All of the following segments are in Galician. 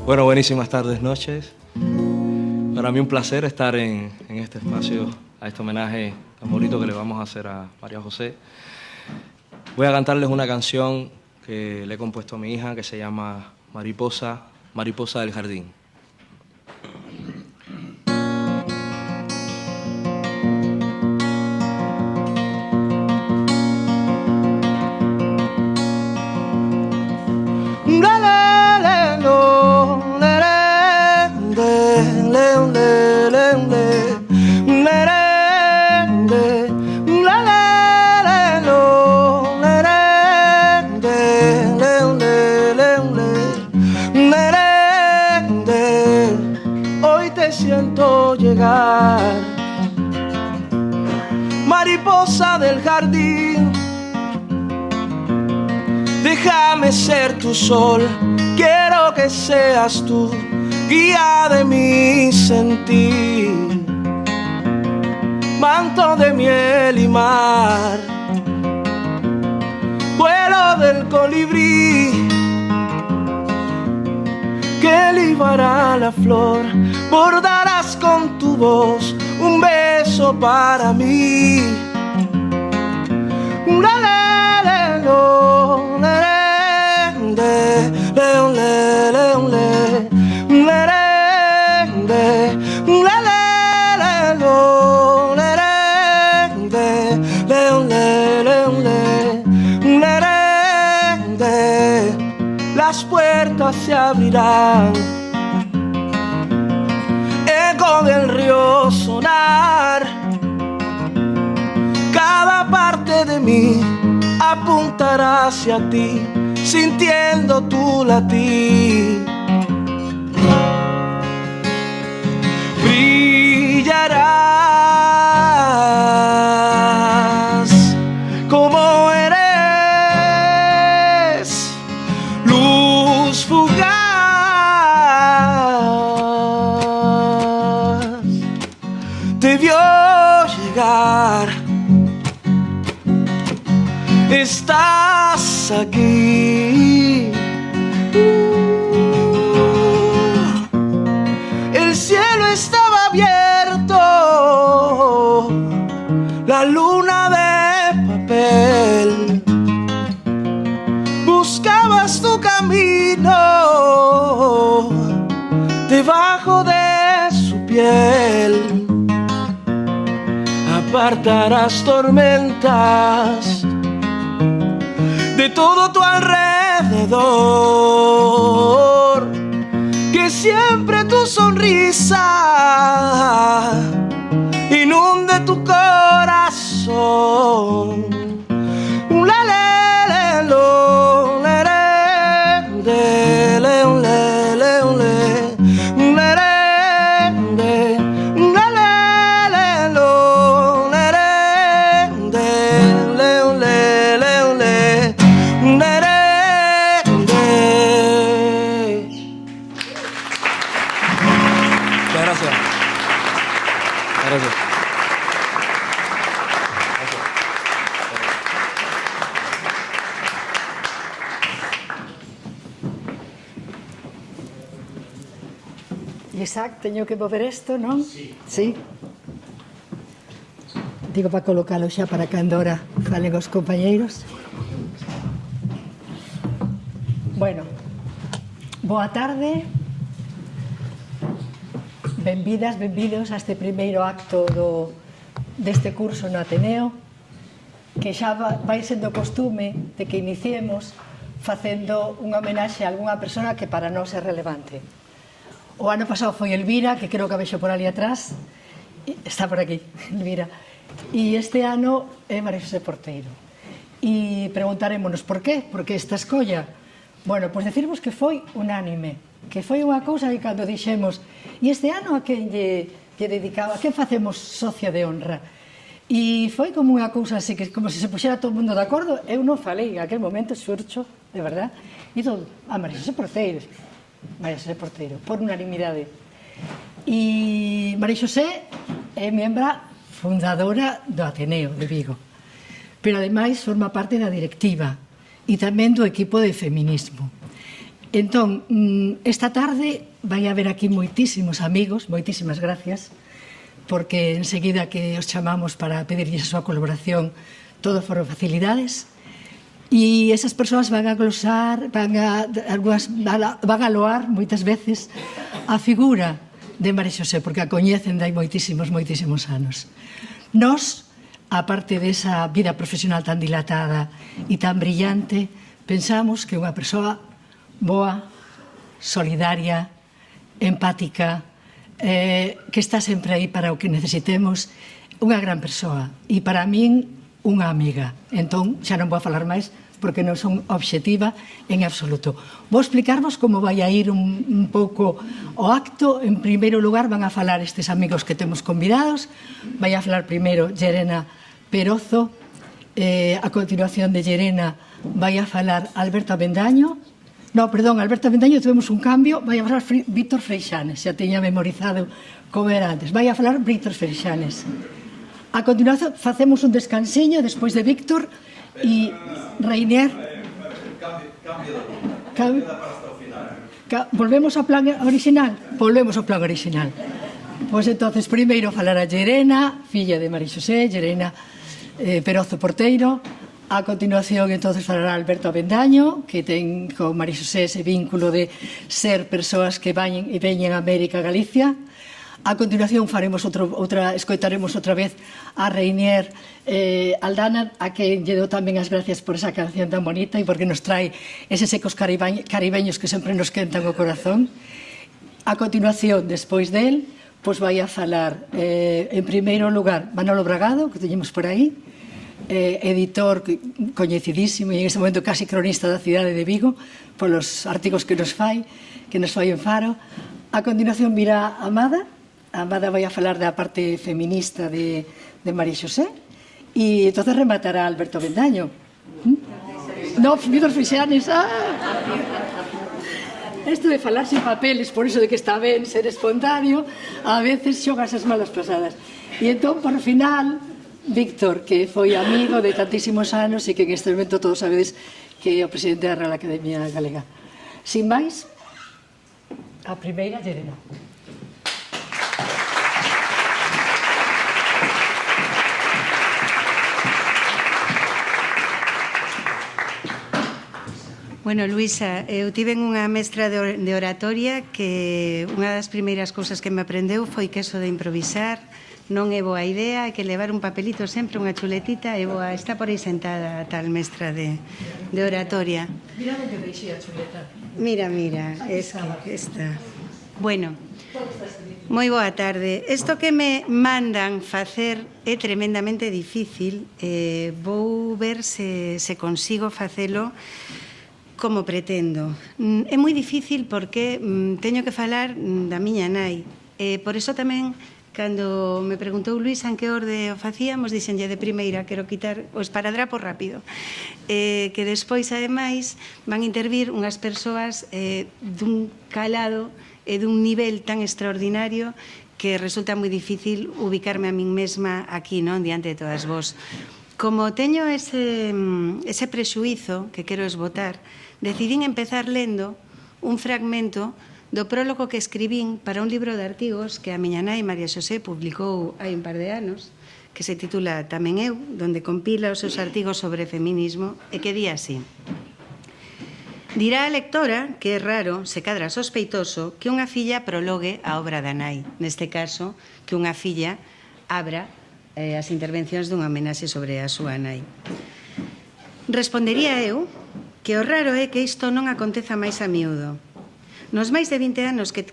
Bueno, buenísimas tardes, noches. Para mí un placer estar en este espacio, a este homenaje tan bonito que le vamos a hacer a María José. Voy a cantarles una canción que le he compuesto a mi hija que se llama Mariposa, Mariposa del Jardín. Hoy te siento llegar, mariposa del jardín. Déjame ser tu sol, quiero que seas tú, guía de mi sentir. Manto de miel y mar, vuelo del colibrí que libará la flor, bordarás con tu voz un beso para mí. Las puertas se abrirán, eco del río sonar, cada parte de mí apuntará hacia ti, sintiendo tu latir. Brillarás como eres, luz fugaz. Te vio llegar, estás aquí. El cielo estaba abierto, la luna de papel. Buscabas tu camino debajo de su piel. Apartarás tormentas de todo tu alrededor, que siempre tu sonrisa inunde tu corazón. Isaac, teño que mover isto, non? Sí. Digo para colocalo xa para cando ahora falen os compañeiros. Bueno, boa tarde. Benvidas, benvidos a este primeiro acto deste curso no Ateneo, que xa vai sendo costume de que iniciemos facendo unha homenaxe a algunha persona que para nós é relevante. O ano pasado foi Elvira, que creo que a vexo por ali atrás. Está por aquí, Elvira. E este ano é María José Porteiro. E preguntarémonos por qué? Por que esta escolla? Bueno, pois decirmos que foi unánime, que foi unha cousa que cando dixemos e este ano a quen lle dedicaba, a quen facemos socia de honra? E foi como unha cousa así, que como se se puxera todo o mundo de acordo. Eu non falei, en aquel momento xurcho, de verdad, e todo, a María José Porteiro. María José Porteiro, por unanimidade. E María José é membra fundadora do Ateneo de Vigo, pero ademais forma parte da directiva e tamén do equipo de feminismo. Entón, esta tarde vai haber aquí moitísimos amigos, moitísimas gracias, porque enseguida que os chamamos para pedirlles a súa colaboración, todo foron facilidades, e esas persoas van a glosar, van a loar moitas veces a figura de María Xosé, porque a coñecen dai moitísimos anos. Nós, aparte desa vida profesional tan dilatada e tan brillante, pensamos que unha persoa boa, solidaria, empática, que está sempre aí para o que necesitemos, unha gran persoa e para min unha amiga. Entón, xa non vou a falar máis porque non son obxectiva en absoluto. Vou explicarvos como vai a ir un pouco o acto. En primeiro lugar van a falar estes amigos que temos convidados. Vai a falar primeiro Llerena Perozo, a continuación de Llerena vai a falar Alberto Avendaño. No, perdón, Alberto Avendaño, tuvemos un cambio, vai a falar Víctor Freixanes, xa teña memorizado como era antes. Vai a falar Víctor Freixanes. A continuación facemos un descansiño despois de Víctor e Reinier. Volvemos ao plan original? Volvemos ao plan original. Pois entonces, primeiro falará Llerena, filla de María Xosé, Llerena Perozo Porteiro. A continuación, entonces, falará Alberto Avendaño, que ten con María Xosé ese vínculo de ser persoas que veñen a América, Galicia. A continuación, escoitaremos outra vez a Reinier Aldana, a que lle dou tamén as gracias por esa canción tan bonita e porque nos trae eses ecos caribeños que sempre nos quentan o corazón. A continuación, despois del, pois vai a falar, en primeiro lugar, Manolo Bragado, que teñemos por aí, editor coñecidísimo e en ese momento casi cronista da cidade de Vigo polos artigos que nos fai en Faro. A continuación virá Amada vai a falar da parte feminista de María Xosé e entonces rematará Alberto Avendaño. No, Víctor Freixanes. Isto de falar sin papeles, por iso de que está ben ser espontáneo, a veces xogas as malas pasadas. E entón, por final, Víctor, que foi amigo de tantísimos anos e que en este momento todos sabedes que é o presidente da Real Academia Galega. Sin máis, a primeira, Llerena. Bueno, Luisa, eu tiven unha mestra de oratoria que unha das primeiras cousas que me aprendeu foi que eso de improvisar non é boa idea, hai que levar un papelito sempre, unha chuletita, e boa, está por aí sentada a tal mestra de oratoria. Mira que deixei a chuleta. Mira, es que está. Bueno, moi boa tarde. Isto que me mandan facer é tremendamente difícil. Vou ver se consigo facelo como pretendo. É moi difícil porque teño que falar da miña nai. Por iso tamén, cando me preguntou Luisa en que orde o facíamos, dixenlle de primeira, quero quitar o esparadrapo rápido. Que despois, ademais, van intervir unhas persoas dun calado e dun nivel tan extraordinario que resulta moi difícil ubicarme a min mesma aquí, non, diante de todas vos. Como teño ese prexuízo que quero esbotar, decidín empezar lendo un fragmento do prólogo que escribín para un libro de artigos que a miña nai María Xosé publicou hai un par de anos, que se titula Tamén eu, donde compila os seus artigos sobre feminismo, e que di así: dirá a lectora que é raro, se cadra sospeitoso, que unha filla prologue a obra da nai, neste caso, que unha filla abra as intervencións dunha homenaxe sobre a súa nai. Respondería eu que o raro é que isto non aconteza máis a miúdo. Nos máis de 20 anos que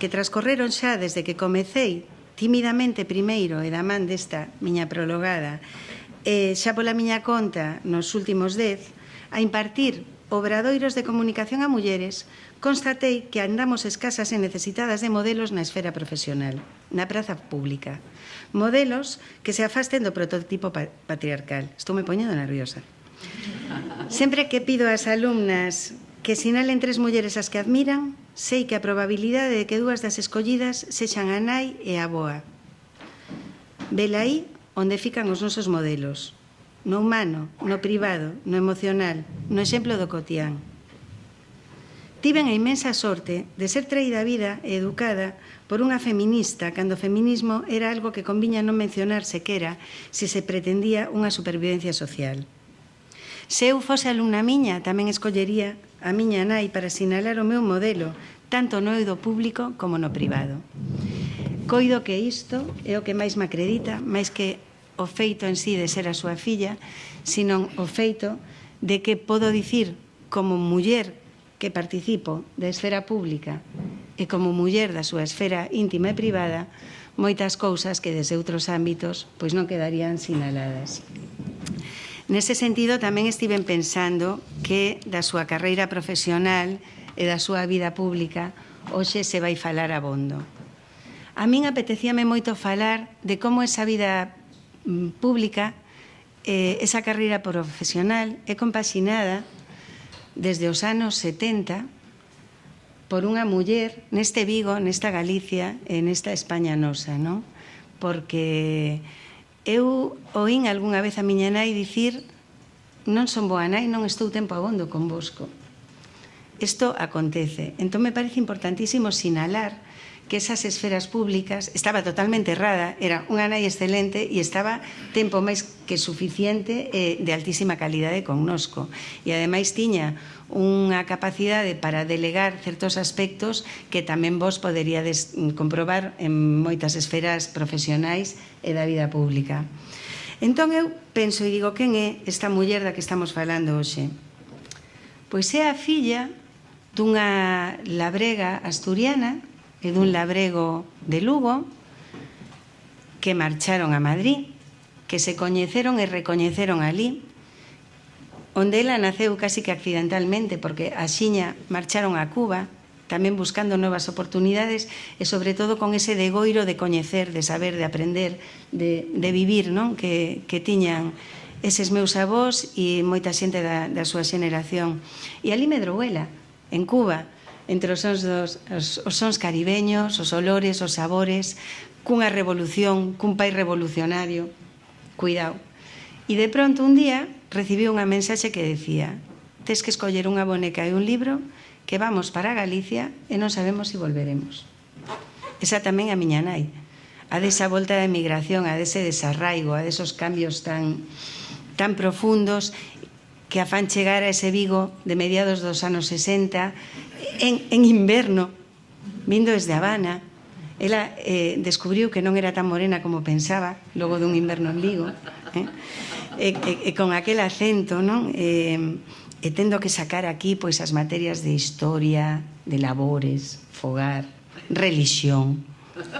transcorreron xa desde que comecei tímidamente primeiro e da man desta miña prologada, e xa pola miña conta nos últimos 10, a impartir obradoiros de comunicación a mulleres, constatei que andamos escasas e necesitadas de modelos na esfera profesional, na praza pública. Modelos que se afasten do prototipo patriarcal. Estou me poñendo nerviosa. Sempre que pido ás alumnas que sinalen 3 mulleres as que admiran, sei que a probabilidade de que 2 das escollidas sexan a nai e a avoa. Vela aí onde fican os nosos modelos. No humano, no privado, no emocional, no exemplo do cotián. Tiven a inmensa sorte de ser traída a vida e educada por unha feminista cando o feminismo era algo que conviña non mencionar sequera se se pretendía unha supervivencia social. Se eu fose alumna miña, tamén escollería a miña nai para sinalar o meu modelo, tanto no eido público como no privado. Coido que isto é o que máis me acredita, máis que o feito en sí de ser a súa filla, sino o feito de que podo dicir como muller que participo da esfera pública e como muller da súa esfera íntima e privada, moitas cousas que desde outros ámbitos pois non quedarían sinaladas. Nese sentido, tamén estiven pensando que da súa carreira profesional e da súa vida pública hoxe se vai falar abondo. A min apetecíame moito falar de como esa vida pública, esa carreira profesional é compaxinada desde os anos 70 por unha muller neste Vigo, nesta Galicia e nesta España nosa, non? Porque eu oín algunha vez a miña nai dicir: non son boa nai, non estou tempo abondo convosco. Isto acontece. Entón me parece importantísimo sinalar que esas esferas públicas estaba totalmente errada, era unha nai excelente e estaba tempo máis que suficiente de altísima calidade connosco. E ademais tiña unha capacidade para delegar certos aspectos que tamén vos poderíades comprobar en moitas esferas profesionais e da vida pública. Entón eu penso e digo, quen é esta muller da que estamos falando hoxe? Pois é a filla dunha labrega asturiana e dun labrego de Lugo que marcharon a Madrid, que se coñeceron e recoñeceron ali, onde ela naceu casi que accidentalmente, porque axiña marcharon a Cuba, tamén buscando novas oportunidades e sobre todo con ese degoiro de coñecer, de saber, de aprender, de vivir, non? Que tiñan eses meus avós e moita xente da súa xeneración. E ali medrou ela, en Cuba, entre os sons caribeños, os olores, os sabores, cunha revolución, cun pai revolucionario. Cuidado. E de pronto un día recibiu unha mensaxe que decía: tes que escoller unha boneca e un libro que vamos para Galicia e non sabemos se volveremos. Esa tamén a miña nai. A desa volta da emigración, a dese desarraigo, a desos cambios tan profundos que a fan chegar a ese Vigo de mediados dos anos 60 en inverno, vindo desde Habana. Ela descubriu que non era tan morena como pensaba, logo dun inverno en Vigo, e con aquel acento, non? E tendo que sacar aquí pois as materias de historia, de labores, fogar, religión,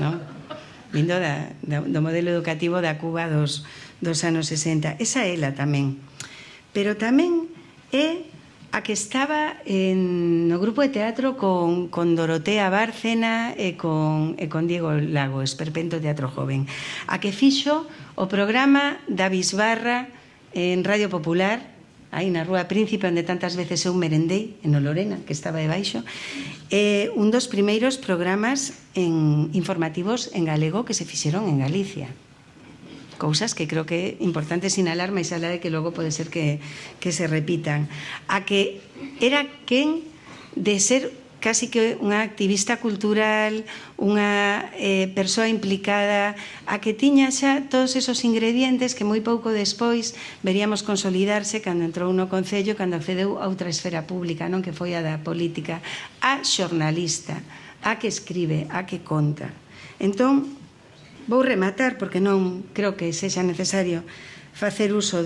non? Vindo do modelo educativo da Cuba dos anos 60. Esa é ela tamén. Pero tamén é a que estaba no grupo de teatro con Dorotea Bárcena e con Diego Lago, Esperpento Teatro Joven. A que fixo o programa da Bisbarra en Radio Popular, aí na Rúa Príncipe, onde tantas veces eu merendei, en Lorena, que estaba debaixo, un dos primeiros programas informativos en galego que se fixeron en Galicia. Cousas que creo que é importante sinalar, máis alá de que logo pode ser que se repitan. A que era quen de ser casi que unha activista cultural, unha persoa implicada, a que tiña xa todos esos ingredientes que moi pouco despois veríamos consolidarse cando entrou no Concello, cando accedeu a outra esfera pública, non, que foi a da política, a xornalista, a que escribe, a que conta. Entón, vou rematar, porque non creo que sexa necesario facer uso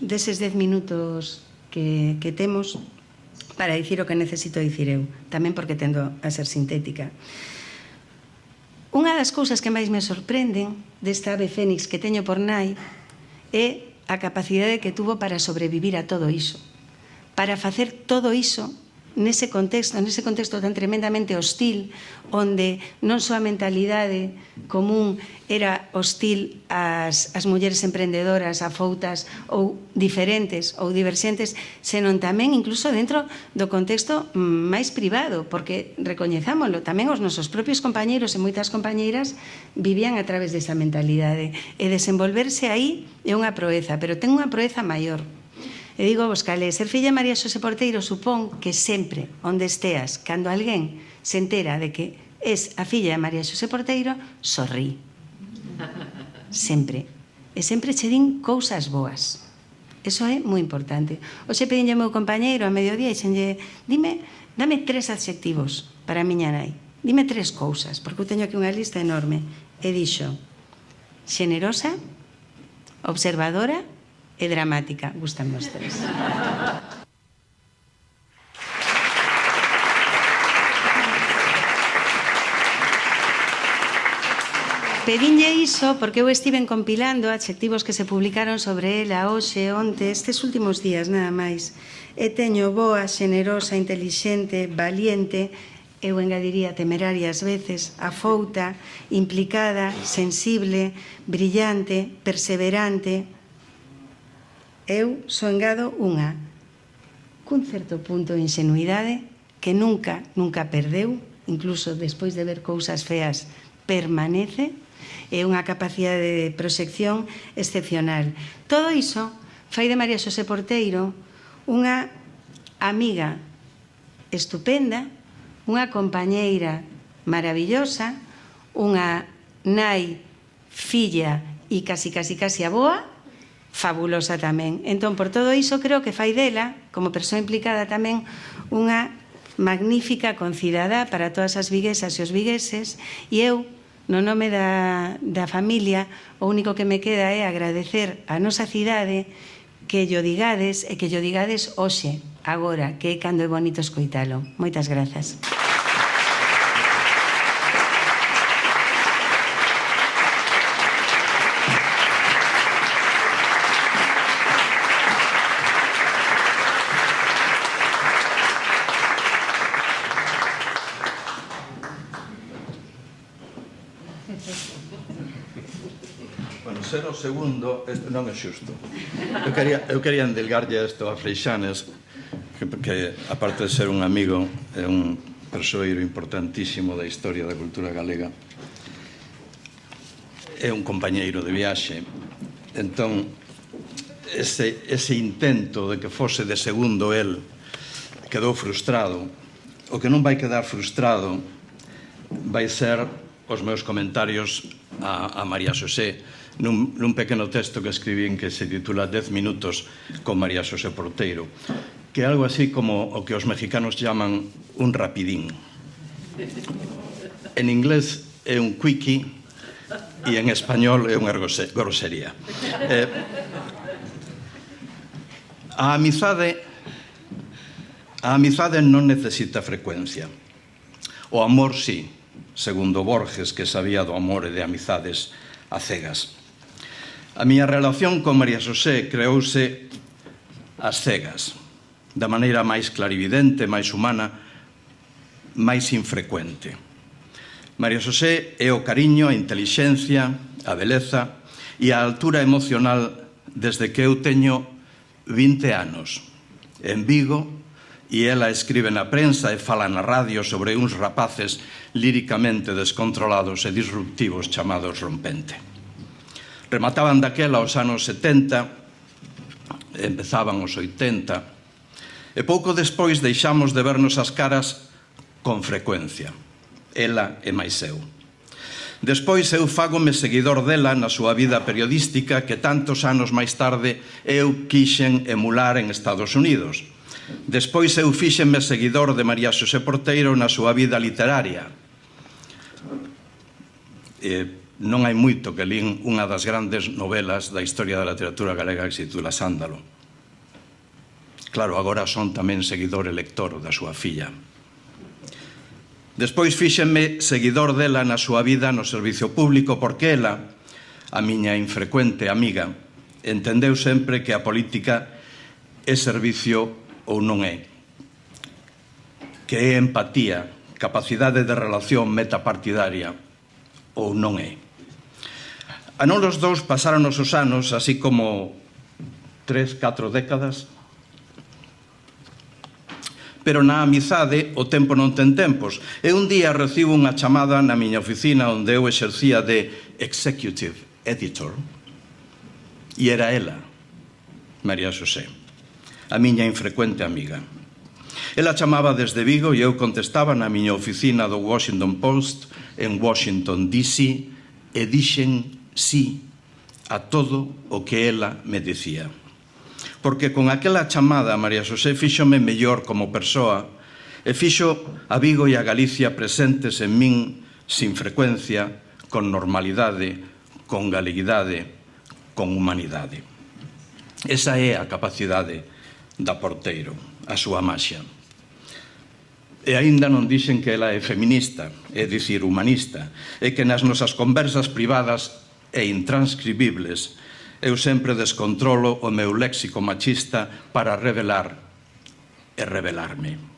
deses 10 minutos que temos para dicir o que necesito dicir eu, tamén porque tendo a ser sintética. Unha das cousas que máis me sorprenden desta ave fénix que teño por nai é a capacidade que tuvo para sobrevivir a todo iso, para facer todo iso nese contexto tan tremendamente hostil, onde non só a mentalidade común era hostil ás mulleres emprendedoras, afoutas ou diferentes ou diverxentes, senón tamén incluso dentro do contexto máis privado, porque recoñezámoslo, tamén os nosos propios compañeiros e moitas compañeiras vivían a través desa mentalidade, e desenvolverse aí é unha proeza, pero ten unha proeza maior. E digo vos calé, ser filla de María Xosé Porteiro supón que sempre, onde esteas, cando alguén se entera de que és a filla de María Xosé Porteiro, sorrí. Sempre. E sempre che din cousas boas. Eso é moi importante. Hoxe pedinlle ao meu compañeiro a mediodía e xenlle, dame 3 adxectivos para a miña nai. Dime 3 cousas, porque eu teño aquí unha lista enorme. E dixo, xenerosa, observadora e dramática. Gustan os 3. Pedinlle iso porque eu estiven compilando adxectivos que se publicaron sobre ela hoxe, onte, estes últimos días, nada máis. E teño boa, xenerosa, intelixente, valiente, eu engadiría temeraria ás veces, afouta, implicada, sensible, brillante, perseverante. Eu só engado unha, cun certo punto de ingenuidade que nunca perdeu, incluso despois de ver cousas feas, permanece, é unha capacidade de proxección excepcional. Todo iso fai de María Xosé Porteiro unha amiga estupenda, unha compañeira maravillosa, unha nai, filla e casi aboa, fabulosa tamén. Entón, por todo iso, creo que fai dela, como persoa implicada tamén, unha magnífica concidadá para todas as viguesas e os vigueses, e eu, no nome da familia, o único que me queda é agradecer a nosa cidade que llo digades e que llo digades hoxe, agora, que é cando é bonito escoitalo. Moitas grazas. Bueno, ser o segundo non é xusto. Eu quería endelgarlle isto a Freixanes, que aparte de ser un amigo, é un persoeiro importantísimo da historia da cultura galega. É un compañeiro de viaxe. Entón, ese intento de que fose de segundo el quedou frustrado. O que non vai quedar frustrado vai ser os meus comentarios a María Xosé nun pequeno texto que escribín que se titula 10 minutos con María Xosé Porteiro, que é algo así como o que os mexicanos llaman un rapidín. En inglés é un quickie e en español é unha grosería. A amizade non necesita frecuencia. O amor sí, segundo Borges, que sabía do amor e de amizades a cegas. A miña relación con María Xosé creouse ás cegas, da maneira máis clarividente, máis humana, máis infrecuente. María Xosé é o cariño, a intelixencia, a beleza e a altura emocional desde que eu teño 20 anos, en Vigo, e ela escribe na prensa e fala na radio sobre uns rapaces líricamente descontrolados e disruptivos chamados Rompente. Remataban daquela os anos 70, empezaban os 80, e pouco despois deixamos de vernos as caras con frecuencia, ela e máis eu. Despois eu fágome seguidor dela na súa vida periodística que tantos anos máis tarde eu quixen emular en Estados Unidos. Despois eu fíxenme seguidor de María Xosé Porteiro na súa vida literaria. Non hai moito que lín unha das grandes novelas da historia da literatura galega que se titula Sándalo. Claro, agora son tamén seguidor e lector da súa filla. Despois fíxenme seguidor dela na súa vida no servicio público porque ela, a miña infrecuente amiga, entendeu sempre que a política é servicio ou non é, que é empatía, capacidade de relación metapartidaria ou non é. A non os dous pasaron os anos, así como 3, 4 décadas, pero na amizade o tempo non ten tempos. E un día recibo unha chamada na miña oficina onde eu exercía de executive editor e era ela, María Xosé. a miña infrecuente amiga. Ela chamaba desde Vigo e eu contestaba na miña oficina do Washington Post en Washington, D.C. e dixen sí a todo o que ela me dicía. Porque con aquela chamada María Xosé fíxome mellor como persoa e fixo a Vigo e a Galicia presentes en min sin frecuencia, con normalidade, con galeguidade, con humanidade. Esa é a capacidade da Porteiro, a súa maxia. E aínda non dixen que ela é feminista, é dicir, humanista, e que nas nosas conversas privadas e intranscribibles eu sempre descontrolo o meu léxico machista para revelar e revelarme.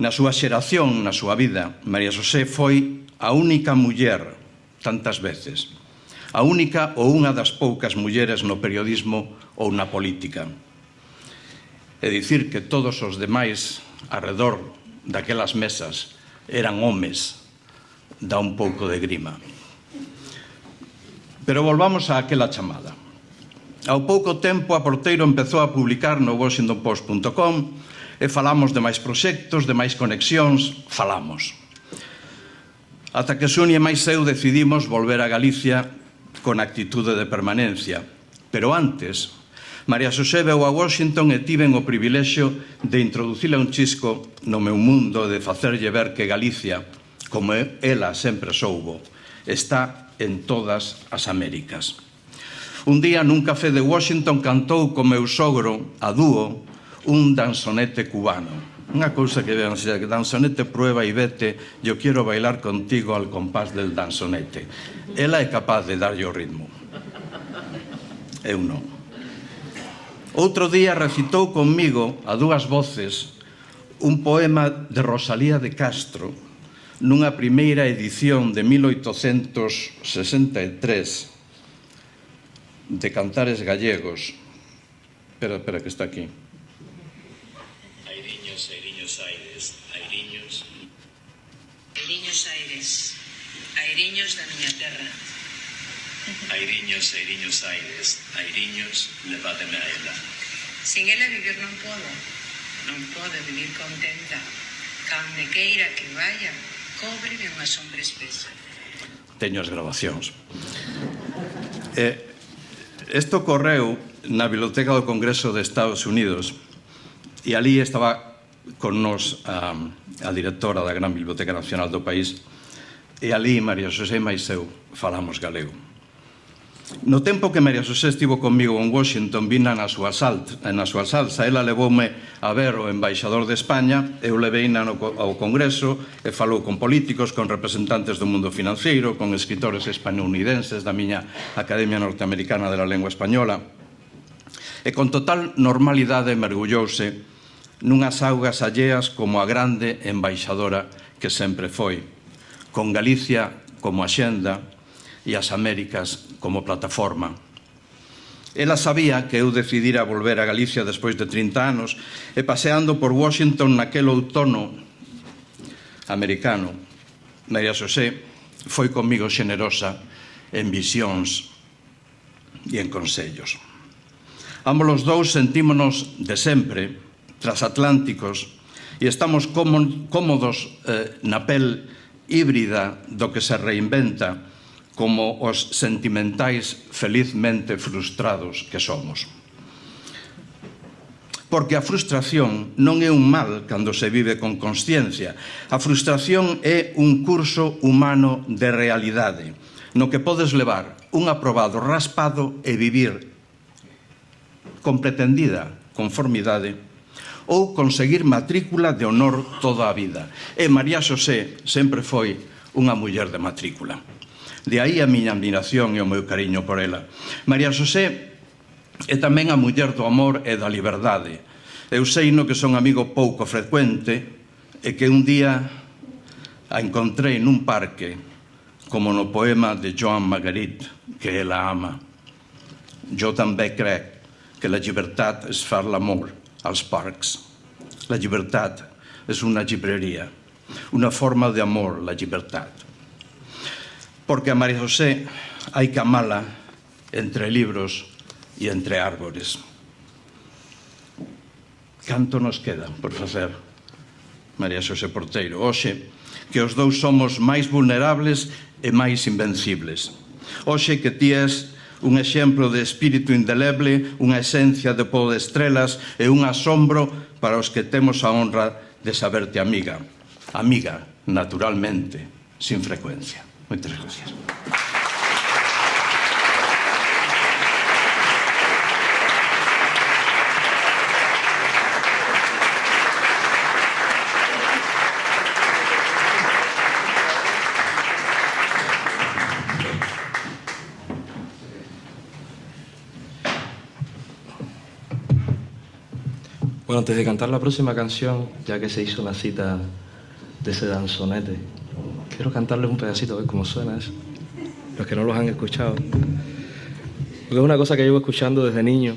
Na súa xeración, na súa vida, María Xosé foi a única muller, tantas veces, a única ou unha das poucas mulleres no periodismo ou na política. É dicir que todos os demais arredor daquelas mesas eran homes, dá un pouco de grima. Pero volvamos a aquela chamada. Ao pouco tempo, a Porteiro empezou a publicar no washingtonpost.com e falamos de máis proxectos, de máis conexións, falamos. Ata que Xunia e máis eu decidimos volver a Galicia con actitude de permanencia. Pero antes, María Xosé veu a Washington e tiven o privilexio de introducila un chisco no meu mundo, de facerlle ver que Galicia, como ela sempre soubo, está en todas as Américas. Un día nun café de Washington cantou co meu sogro, a dúo, un danzonete cubano. Unha cousa que vean, que danzonete prueba e vete, yo quiero bailar contigo al compás del danzonete. Ela é capaz de darlle o ritmo. Eu non. Outro día recitou conmigo, a dúas voces, un poema de Rosalía de Castro, nunha primeira edición de 1863 de Cantares Gallegos. Espera, que está aquí. Airiños, airiños, aires, airiños. Airiños, aires, airiños da miña terra. Airiños, airiños, aires, airiños, levádeme a ela. Sin ela vivir non podo vivir contenta. Cande queira que vaya, cóbreme unha sombra espesa. Teño as grabacións. Isto ocorreu na Biblioteca do Congreso de Estados Unidos e ali estaba con nos a directora da Gran Biblioteca Nacional do país e ali María Xosé máis eu falamos galego. No tempo que María Xosé estivo comigo en Washington, vina na súa salsa. Ela levoume a ver o embaixador de España, eu leveina ao Congreso e falou con políticos, con representantes do mundo financiero, con escritores españolidenses da miña Academia Norteamericana de la Lengua Española, e con total normalidade mergullouse nunhas augas alleas como a grande embaixadora que sempre foi, con Galicia como axenda e as Américas como plataforma. Ela sabía que eu decidira volver a Galicia despois de 30 anos e paseando por Washington naquel outono americano, María Xosé foi comigo xenerosa en visións e en consellos. Ambos os dous sentímonos de sempre transatlánticos e estamos cómodos na pel híbrida do que se reinventa como os sentimentais felizmente frustrados que somos. Porque a frustración non é un mal cando se vive con consciencia. A frustración é un curso humano de realidade, no que podes levar un aprobado raspado e vivir con pretendida conformidade ou conseguir matrícula de honor toda a vida. E María Xosé sempre foi unha muller de matrícula. De aí a miña admiración e o meu cariño por ela. María Xosé é tamén a muller do amor e da liberdade. Eu sei no que son amigo pouco frecuente e que un día a encontrei nun parque, como no poema de Joan Marguerite, que ela ama. Jo també crec que la llibertat és fer l'amor als parcs. La llibertat és una llibreria, una forma de amor, la llibertat. Porque a María Xosé hai que amala entre libros e entre árbores. Canto nos queda por facer, María Xosé Porteiro? Hoxe, que os dous somos máis vulnerables e máis invencibles. Hoxe que ti és un exemplo de espírito indeleble, unha esencia de pobo de estrelas e un asombro para os que temos a honra de saberte amiga. Amiga, naturalmente, sin frecuencia. Moitas gracias. Bueno, antes de cantar la próxima canción, ya que se hizo una cita de ese danzonete, quiero cantarles un pedacito, a ver cómo suena eso. Los que no los han escuchado. Porque es una cosa que llevo escuchando desde niño.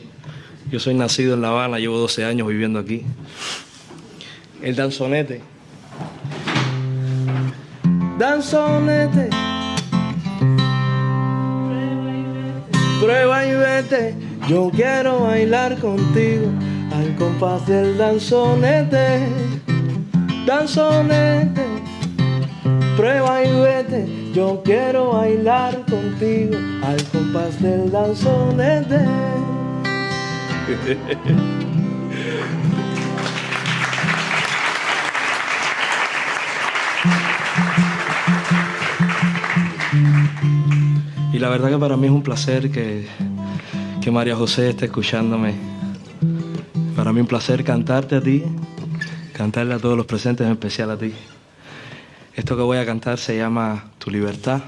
Yo soy nacido en La Habana, llevo 12 años viviendo aquí. El danzonete. Danzonete. Prueba y vete. Yo quiero bailar contigo al compás del danzonete. Danzonete. Prueba y vete. Yo quiero bailar contigo al compás del danzonete. Y la verdad que para mí es un placer que María José esté escuchándome. Para mí un placer cantarte a ti, cantarle a todos los presentes, en especial a ti. Esto que voy a cantar se llama Tu Libertad.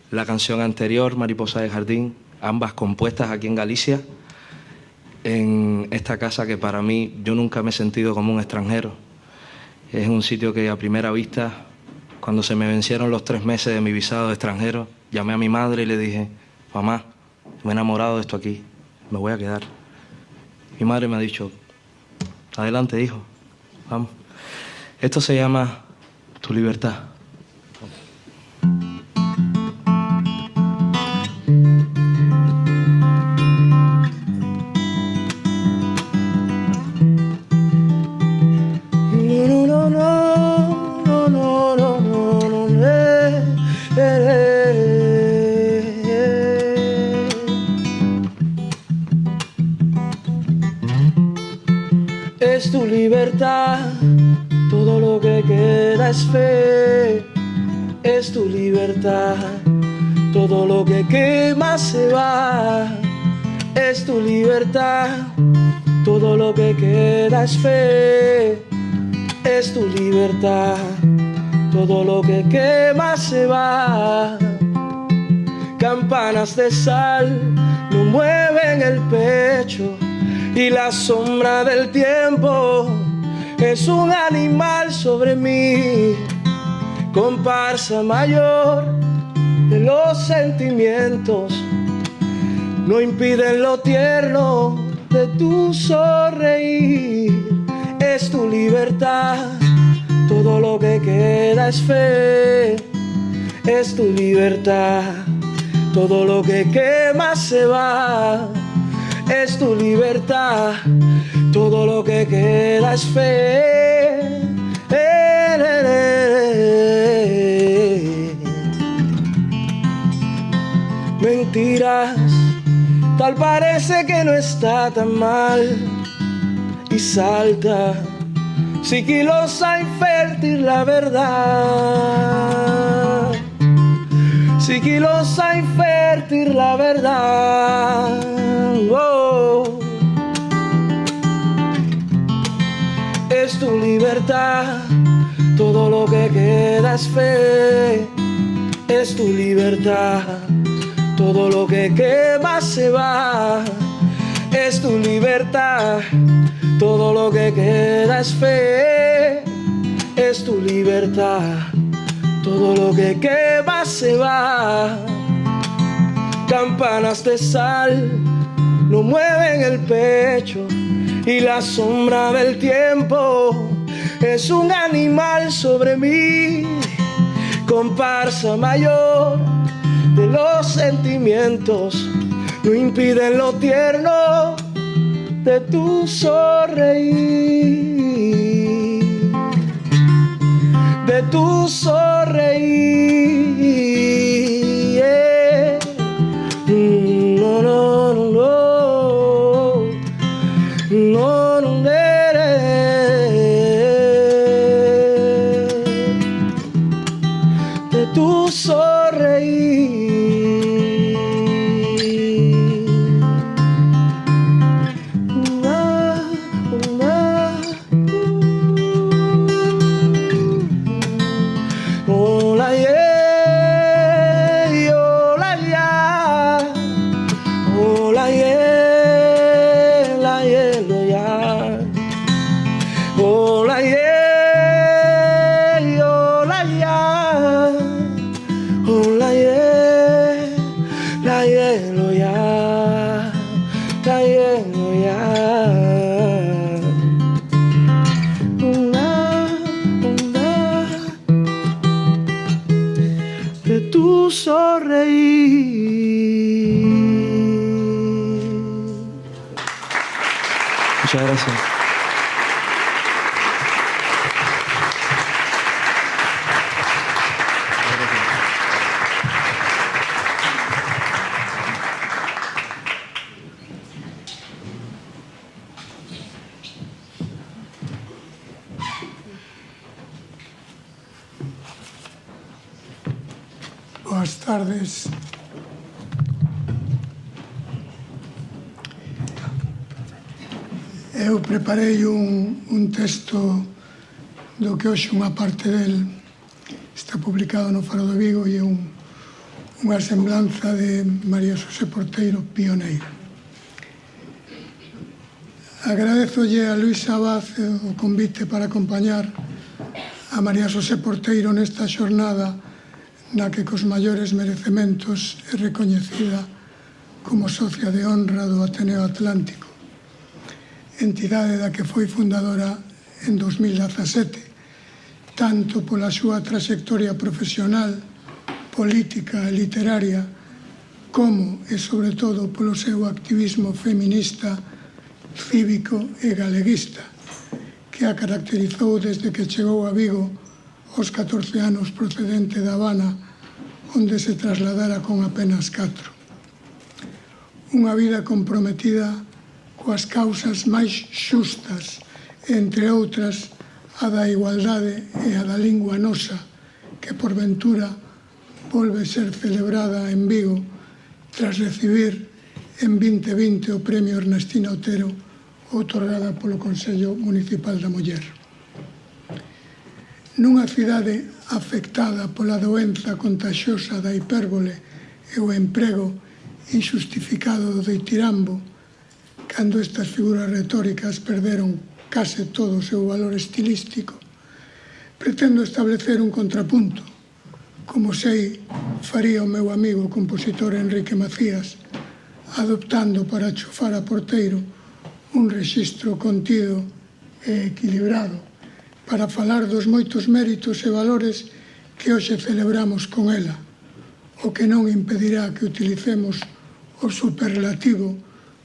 La canción anterior, Mariposa de Jardín, ambas compuestas aquí en Galicia, en esta casa que para mí, yo nunca me he sentido como un extranjero. Es un sitio que a primera vista, cuando se me vencieron los 3 meses de mi visado de extranjero, llamé a mi madre y le dije: mamá, me he enamorado de esto aquí, me voy a quedar. Mi madre me ha dicho: adelante, hijo, vamos. Esto se llama Tu Libertad. Es tu libertad, todo lo que queda es fe. Es tu libertad, todo lo que quema se va. Es tu libertad, todo lo que queda es fe. Es tu libertad, todo lo que quema se va. Campanas de sal no mueven el pecho, y la sombra del tiempo es un animal sobre mí, comparsa mayor de los sentimientos, no impiden lo tierno de tu sonreír. Es tu libertad, todo lo que queda es fe. Es tu libertad, todo lo que quema se va. Es tu libertad, todo lo que queda es fe. Mentiras, tal parece que no está tan mal, y salta sigilosa y fértil la verdad. Sigilosa y fértil la verdad. Oh. Es tu libertad, todo lo que queda es fe. Es tu libertad, todo lo que quema se va. Es tu libertad, todo lo que queda es fe. Es tu libertad, todo lo que quema se va. Campanas de sal no mueven el pecho, y la sombra del tiempo es un animal sobre mí, comparsa mayor de los sentimientos, no impiden lo tierno de tu sonreír, de tu sonreír. Yeah. No, no, no, no, no, no, de tu sonreír. De tu sonreír. Muchas gracias. Boas tardes. Eu preparei un texto do que hoxe unha parte del está publicado no Faro de Vigo e é unha semblanza de María Xosé Porteiro, pioneira. Agradezolle a Luís Abad o convite para acompañar a María Xosé Porteiro nesta xornada na que cos maiores merecementos é recoñecida como socia de honra do Ateneo Atlántico, entidade da que foi fundadora en 2017, tanto pola súa trayectoria profesional, política e literaria, como e sobre todo polo seu activismo feminista, cívico e galeguista, que a caracterizou desde que chegou a Vigo aos 14 anos procedente da Habana, onde se trasladara con apenas 4. Unha vida comprometida coas causas máis xustas, entre outras a da igualdade e a da lingua nosa, que por ventura volve ser celebrada en Vigo tras recibir en 2020 o Premio Ernestina Otero outorgada polo Consello Municipal da Muller. Nunha cidade afectada pola doenza contagiosa da hipérbole e o emprego injustificado do ditirambo, cando estas figuras retóricas perderon case todo o seu valor estilístico, pretendo establecer un contrapunto, como sei faría o meu amigo compositor Enrique Macías, adoptando para chufar a Porteiro un rexistro contido e equilibrado, para falar dos moitos méritos e valores que hoxe celebramos con ela, o que non impedirá que utilicemos o superlativo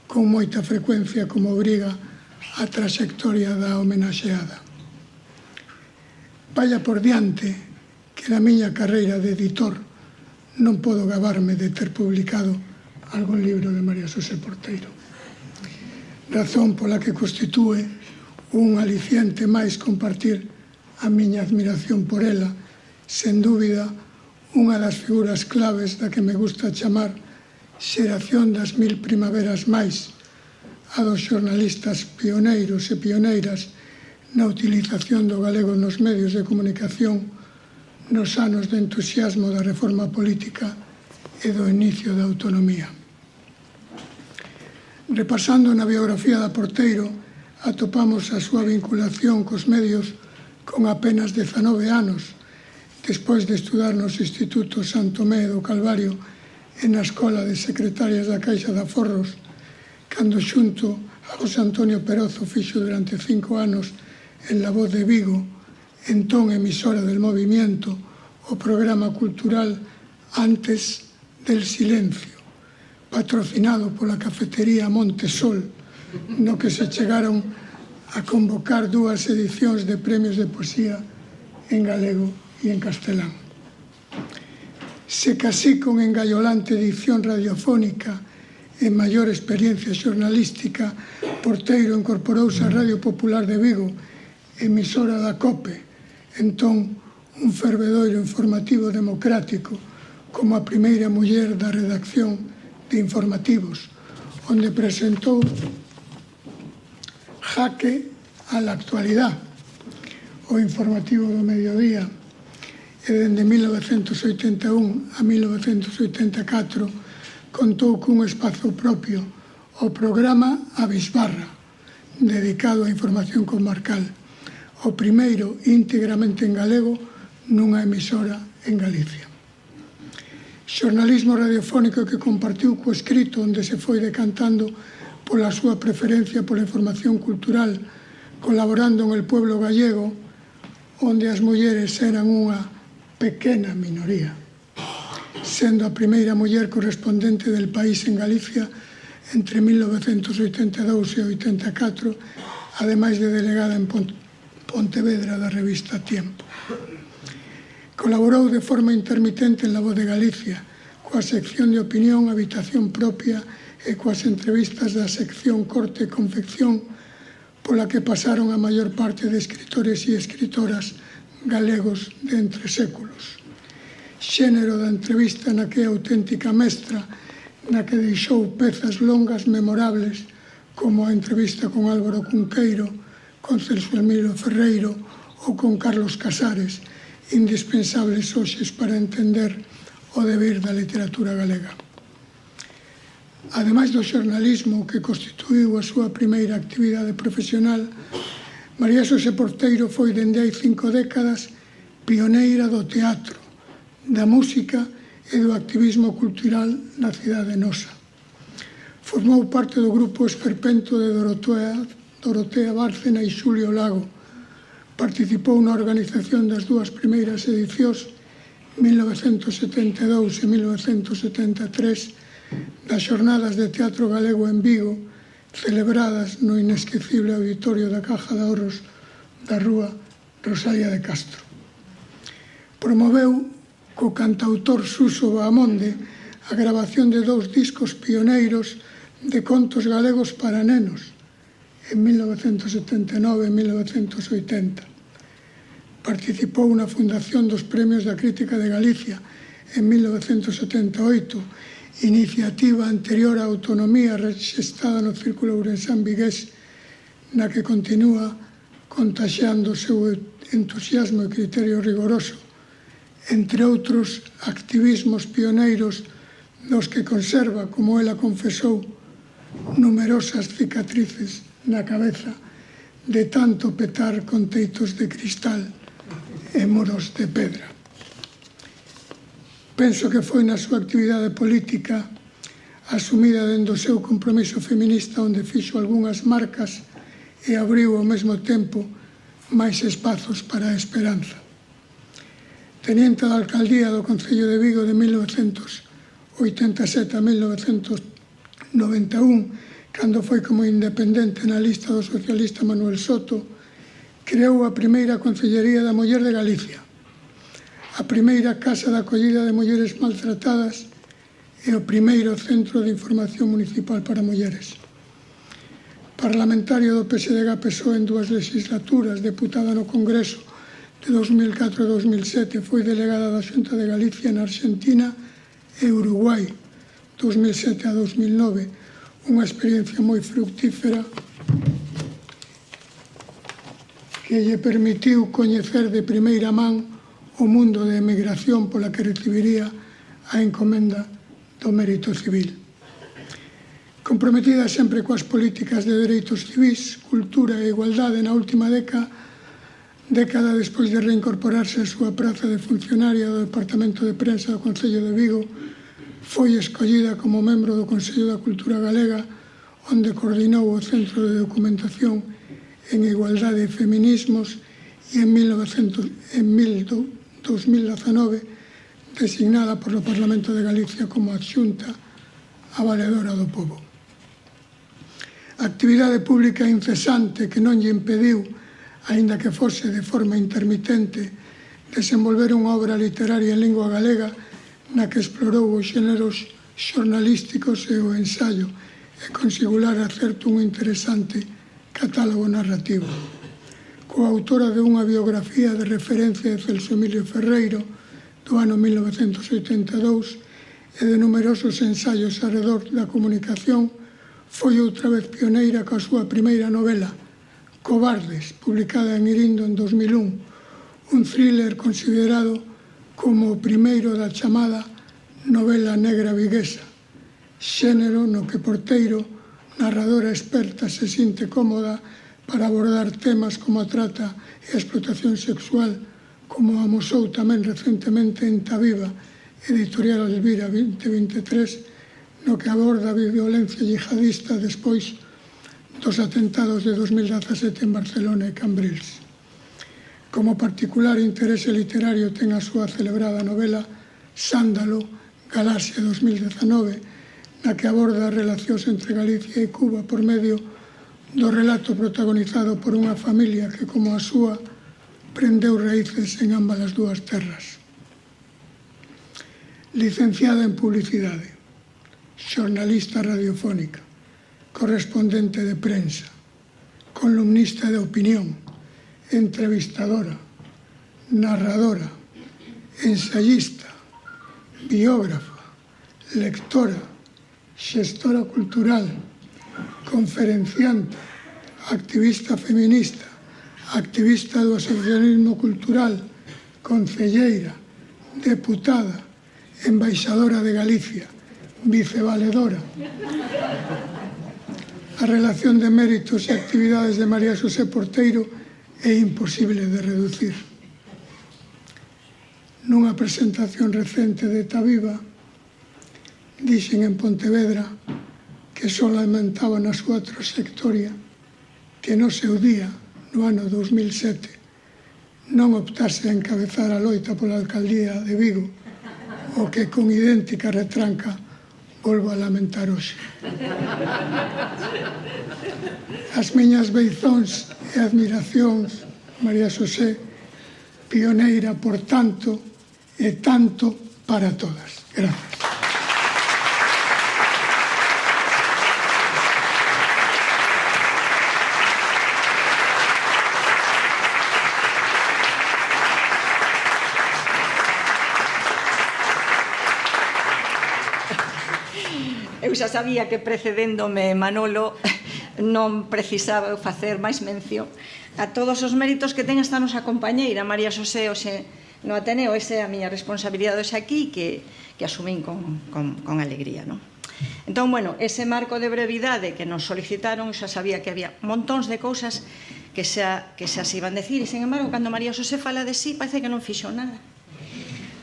con moita frecuencia como obriga a trayectoria da homenaxeada. Vaya por diante que na miña carreira de editor non podo gabarme de ter publicado algún libro de María Xosé Porteiro, razón pola que constitúe un aliciente máis compartir a miña admiración por ela, sen dúbida unha das figuras claves da que me gusta chamar xeración das 1000 primaveras máis, a dos xornalistas pioneiros e pioneiras na utilización do galego nos medios de comunicación nos anos de entusiasmo da reforma política e do inicio da autonomía. Repasando na biografía da Porteiro, atopamos a súa vinculación cos medios con apenas 19 anos, despois de estudar nos institutos Santo Tomé do Calvario e na Escola de Secretarias da Caixa de Aforros, cando xunto a José Antonio Perozo fixo durante 5 anos en La Voz de Vigo, entón emisora del movimiento, o programa cultural Antes del Silencio, patrocinado pola cafetería Montesol no que se chegaron a convocar 2 edicións de premios de poesía en galego e en castelán. Se casí con engaiolante edición radiofónica e maior experiencia xornalística, Porteiro incorporouse á Radio Popular de Vigo, emisora da COPE, entón un fervedoiro informativo democrático, como a primeira muller da redacción de informativos, onde presentou Jaque a la actualidad, o informativo do mediodía, e dende 1981 a 1984 contou cun espazo propio, o programa A Bisbarra, dedicado á información comarcal, o primeiro íntegramente en galego nunha emisora en Galicia. Xornalismo radiofónico que compartiu co escrito, onde se foi decantando pola súa preferencia pola información cultural, colaborando en El Pueblo Gallego, onde as mulleres eran unha pequena minoría, sendo a primeira muller correspondente del País en Galicia entre 1982 e 84, ademais de delegada en Pontevedra da revista Tiempo. Colaborou de forma intermitente en La Voz de Galicia, coa sección de opinión, habitación propia e coas entrevistas da sección Corte e Confección, pola que pasaron a maior parte de escritores e escritoras galegos de entre séculos. Xénero da entrevista na que é auténtica mestra, na que deixou pezas longas memorables, como a entrevista con Álvaro Cunqueiro, con Celso Emilio Ferreiro ou con Carlos Casares, indispensables hoxes para entender o devir da literatura galega. Ademais do xornalismo, que constituíu a súa primeira actividade profesional, María Xosé Porteiro foi dende hai 5 décadas pioneira do teatro, da música e do activismo cultural na cidade nosa. Formou parte do grupo Esperpento de Dorotea Bárcena e Xulio Lago. Participou na organización das 2 primeiras edicións, 1972 e 1973, das Xornadas de Teatro Galego en Vigo, celebradas no inesquecible auditorio da Caja de Ahorros da Rúa Rosalía de Castro. Promoveu co cantautor Suso Bahamonde a grabación de 2 discos pioneiros de contos galegos para nenos en 1979 e 1980. Participou na fundación dos Premios da Crítica de Galicia en 1978, iniciativa anterior á autonomía rexestada no Círculo Ourensán Vigués, na que continúa contaxiando o seu entusiasmo e criterio rigoroso, entre outros activismos pioneiros dos que conserva, como ela confesou, numerosas cicatrices na cabeza de tanto petar con teitos de cristal e muros de pedra. Penso que foi na súa actividade política asumida dende o seu compromiso feminista onde fixo algunhas marcas e abriu ao mesmo tempo máis espazos para a esperanza. Teniente da Alcaldía do Concello de Vigo de 1987 a 1991, cando foi como independente na lista do socialista Manuel Soto, creou a primeira Concellería da Muller de Galicia, a primeira Casa de Acollida de Mulleres Maltratadas e o primeiro Centro de Información Municipal para Mulleres. Parlamentario do PSDG-PSOE en 2 legislaturas, deputada no Congreso de 2004 e 2007, foi delegada da Xunta de Galicia na Argentina e Uruguai, 2007 a 2009, unha experiencia moi fructífera que lle permitiu coñecer de primeira man o mundo de emigración pola que recibiría a encomenda do mérito civil. Comprometida sempre coas políticas de dereitos civis, cultura e igualdade, na última década despois de reincorporarse a súa praza de funcionaria do Departamento de Prensa do Concello de Vigo, foi escollida como membro do Consello da Cultura Galega, onde coordinou o Centro de Documentación en Igualdade e Feminismos e en 2019 designada por o Parlamento de Galicia como adxunta a valedora do pobo. actividade pública incesante que non lle impediu, aínda que fose de forma intermitente, desenvolver unha obra literaria en lingua galega na que explorou os xéneros xornalísticos e o ensaio e con singular acerto un interesante catálogo narrativo. Coautora de unha biografía de referencia de Celso Emilio Ferreiro do ano 1982 e de numerosos ensaios arredor da comunicación, foi outra vez pioneira coa súa primeira novela, Cobardes, publicada en Irindo en 2001, un thriller considerado como o primeiro da chamada novela negra viguesa, xénero no que Porteiro, narradora experta, se sinte cómoda para abordar temas como a trata e a explotación sexual, como amosou tamén recentemente en Taviva, editorial Elvira 2023, no que aborda a violencia yihadista despois dos atentados de 2017 en Barcelona e Cambrils. Como particular interese literario ten a súa celebrada novela Sándalo, Galaxia 2019, na que aborda as relacións entre Galicia e Cuba por medio do relato protagonizado por unha familia que, como a súa, prendeu raíces en ambas as dúas terras. Licenciada en Publicidade, xornalista radiofónica, correspondente de prensa, columnista de opinión, entrevistadora, narradora, ensayista, biógrafa, lectora, xestora cultural, conferenciante, activista feminista, activista do asociacionismo cultural, concelleira, deputada, embaixadora de Galicia, vicevaledora. A relación de méritos e actividades de María Xosé Porteiro é imposible de reducir. Nunha presentación recente de Taviva, dixen en Pontevedra que só lamentaba na súa trayectoria que no seu día, no ano 2007, non optase a encabezar a loita pola alcaldía de Vigo, o que con idéntica retranca volvo a lamentar hoxe. As miñas beizóns e admiracións, María Xosé, pioneira por tanto e tanto para todas. Gracias. Eu xa sabía que precedéndome Manolo non precisaba facer máis mención a todos os méritos que ten esta nosa compañeira María Xosé hoxe no Ateneo. Esa é a miña responsabilidade hoxe aquí que asumín con alegría, non? Entón, bueno, ese marco de brevidade que nos solicitaron, xa sabía que había montóns de cousas que xa se iban decir, e, sen embargo, cando María Xosé fala de sí, parece que non fixo nada.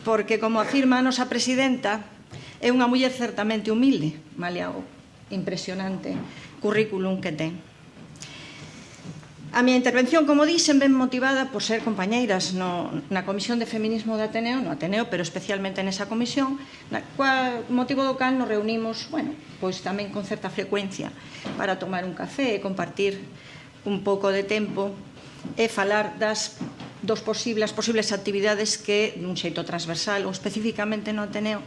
Porque, como afirma a nosa presidenta, é unha muller certamente humilde, malia o impresionante currículum que ten. A miña intervención, como dixen, ben motivada por ser compañeiras na Comisión de Feminismo do Ateneo, no Ateneo, pero especialmente nesa comisión, motivo do cal nos reunimos, bueno, pois tamén con certa frecuencia para tomar un café e compartir un pouco de tempo e falar das posibles actividades que, dun xeito transversal ou especificamente no Ateneo,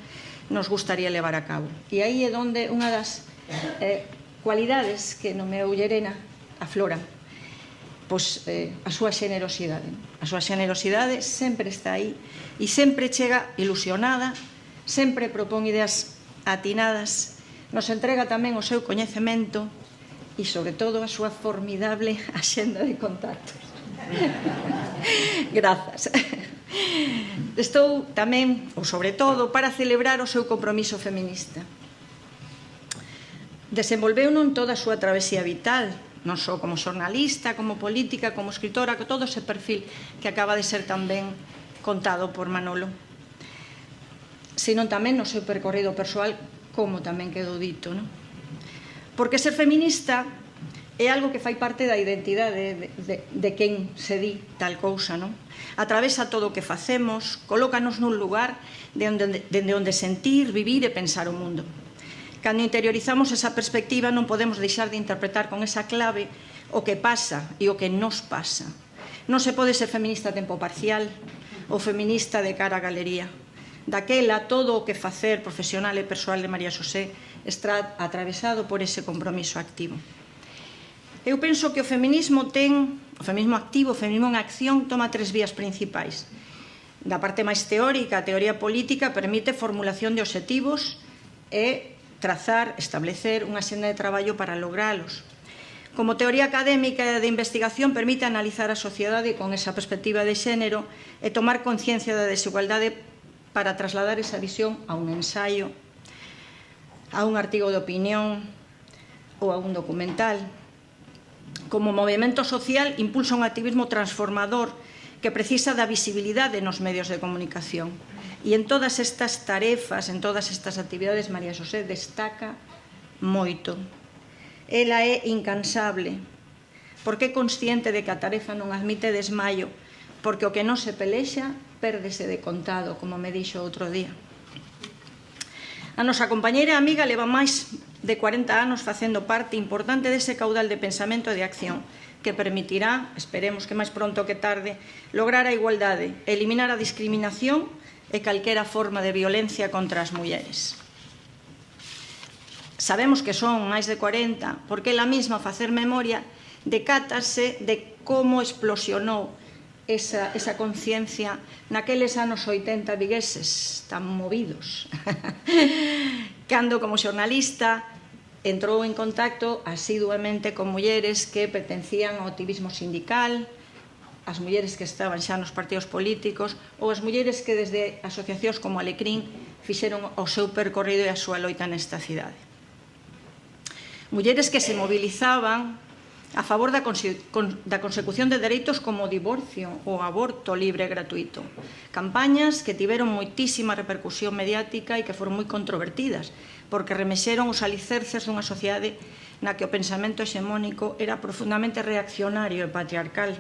nos gustaría levar a cabo. E aí é onde unha das cualidades que no meu Llerena aflora, pois a súa xenerosidade. A súa xenerosidade sempre está aí e sempre chega ilusionada, sempre propón ideas atinadas, nos entrega tamén o seu coñecemento e, sobre todo, a súa formidable axenda de contactos. Grazas. Estou tamén, ou sobre todo, para celebrar o seu compromiso feminista. Desenvolveu non toda a súa travesía vital, non só como xornalista, como política, como escritora, que todo ese perfil que acaba de ser tamén contado por Manolo, senón tamén no seu percorrido persoal, como tamén quedou dito, non? Porque ser feminista é algo que fai parte da identidade de quen se di tal cousa, non? Atravesa todo o que facemos, colócanos nun lugar dende onde sentir, vivir e pensar o mundo. Cando interiorizamos esa perspectiva non podemos deixar de interpretar con esa clave o que pasa e o que nos pasa. Non se pode ser feminista a tempo parcial ou feminista de cara á galería. Daquela, todo o que facer profesional e persoal de María Xosé está atravesado por ese compromiso activo. Eu penso que o feminismo activo, o feminismo en acción, toma 3 vías principais. Da parte máis teórica, a teoría política permite formulación de obxectivos e establecer unha senda de traballo para logralos. Como teoría académica de investigación permite analizar a sociedade con esa perspectiva de xénero e tomar conciencia da desigualdade para trasladar esa visión a un ensaio, a un artigo de opinión ou a un documental. Como movimento social impulsa un activismo transformador que precisa da visibilidade nos medios de comunicación. E en todas estas tarefas, en todas estas actividades, María Xosé destaca moito. Ela é incansable, porque é consciente de que a tarefa non admite desmaio, porque o que non se pelexa, pérdese de contado, como me dixo outro día. A nosa compañeira e amiga leva máis de 40 anos facendo parte importante dese caudal de pensamento e de acción, que permitirá, esperemos que máis pronto que tarde, lograr a igualdade, eliminar a discriminación e calquera forma de violencia contra as mulleres. Sabemos que son máis de 40, porque ela mesma, facer memoria, decátase de como explosionou esa conciencia naqueles anos 80 vigueses, tan movidos, cando como xornalista entrou en contacto asiduamente con mulleres que pertencían ao activismo sindical, as mulleres que estaban xa nos partidos políticos ou as mulleres que desde asociacións como Alecrín fixeron o seu percorrido e a súa loita nesta cidade. Mulleres que se movilizaban a favor da consecución de dereitos como o divorcio ou aborto libre e gratuito. Campañas que tiveron moitísima repercusión mediática e que foron moi controvertidas, porque remexeron os alicerces dunha sociedade na que o pensamento hexemónico era profundamente reaccionario e patriarcal.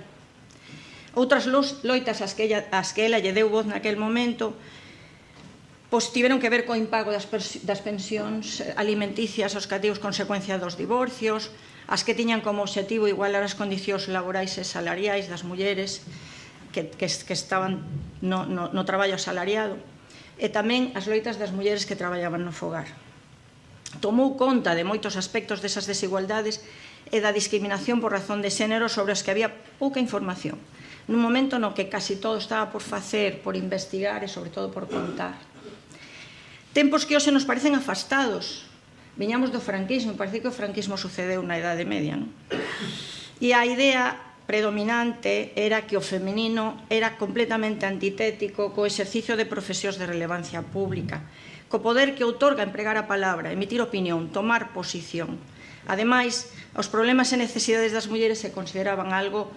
Outras loitas ás que ela lle deu voz naquel momento tiveron que ver co impago das pensións alimenticias aos cativos consecuencia dos divorcios, as que tiñan como obxectivo igualar as condicións laborais e salariais das mulleres que estaban no traballo asalariado, e tamén as loitas das mulleres que traballaban no fogar. Tomou conta de moitos aspectos desas desigualdades e da discriminación por razón de xénero sobre os que había pouca información, nun momento no que casi todo estaba por facer, por investigar e sobre todo por contar. Tempos que hoxe nos parecen afastados. Viñamos do franquismo, parece que o franquismo sucedeu na Idade Media, non? E a idea predominante era que o feminino era completamente antitético co exercicio de profesións de relevancia pública, co poder que outorga empregar a palabra, emitir opinión, tomar posición. Ademais, os problemas e necesidades das mulleres se consideraban algo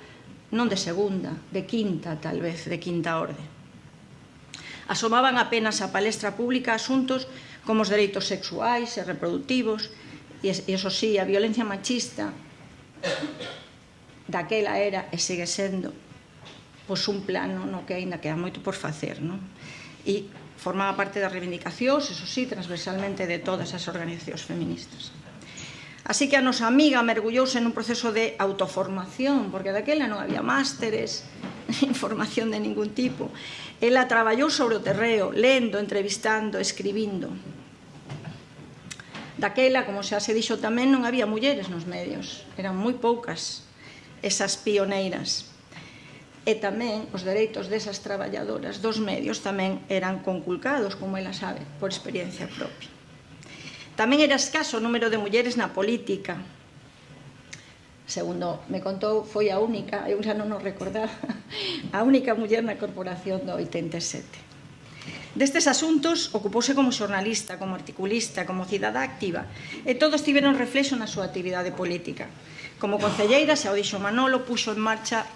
non de segunda, de quinta, tal vez, de quinta orde. Asomaban apenas a palestra pública asuntos como os dereitos sexuais e reproductivos, e iso sí, a violencia machista daquela era e segue sendo un plano no que aínda queda moito por facer, non? E formaba parte das reivindicacións, eso sí, transversalmente de todas as organizacións feministas. Así que a nosa amiga mergullouse nun proceso de autoformación, porque daquela non había másteres, información de ningún tipo. Ela traballou sobre o terreo, lendo, entrevistando, escribindo. Daquela, como xa se dixo tamén, non había mulleres nos medios, eran moi poucas esas pioneiras. E tamén os dereitos desas traballadoras dos medios tamén eran conculcados, como ela sabe, por experiencia propia. Tamén era escaso o número de mulleres na política. Segundo me contou, foi a única, eu xa non nos recordaba, a única muller na corporación do 87. Destes asuntos ocupouse como xornalista, como articulista, como cidadá activa, e todos tiveron reflexo na súa actividade política. Como concelleira, xa o dixo Manolo, puxo en marcha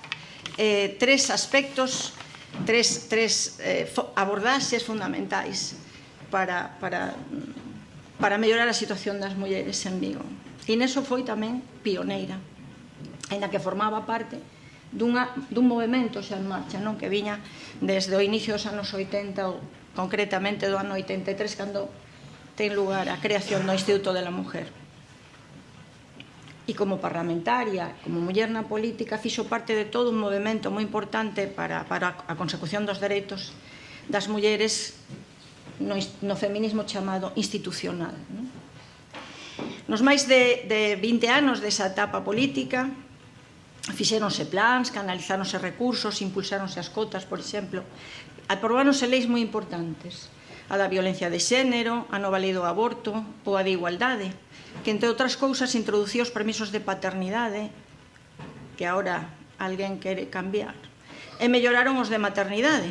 tres aspectos, tres abordaxes fundamentais para mellorar a situación das mulleres en Vigo. E neso foi tamén pioneira, ainda que formaba parte dun movimento xa en marcha, non, que viña desde o inicio dos anos 80, ou concretamente do ano 83, cando ten lugar a creación do Instituto de la Mujer. E como parlamentaria, como muller na política, fixo parte de todo un movimento moi importante para a consecución dos dereitos das mulleres no feminismo chamado institucional. Nos máis de 20 anos desa etapa política, fixéronse plans, canalizáronse recursos, impulsáronse as cotas, por exemplo, aprobáronse leis moi importantes, a da violencia de xénero, a nova lei do aborto ou a de igualdade, que, entre outras cousas, introduciu os permisos de paternidade, que agora alguén quere cambiar, e melloraron os de maternidade,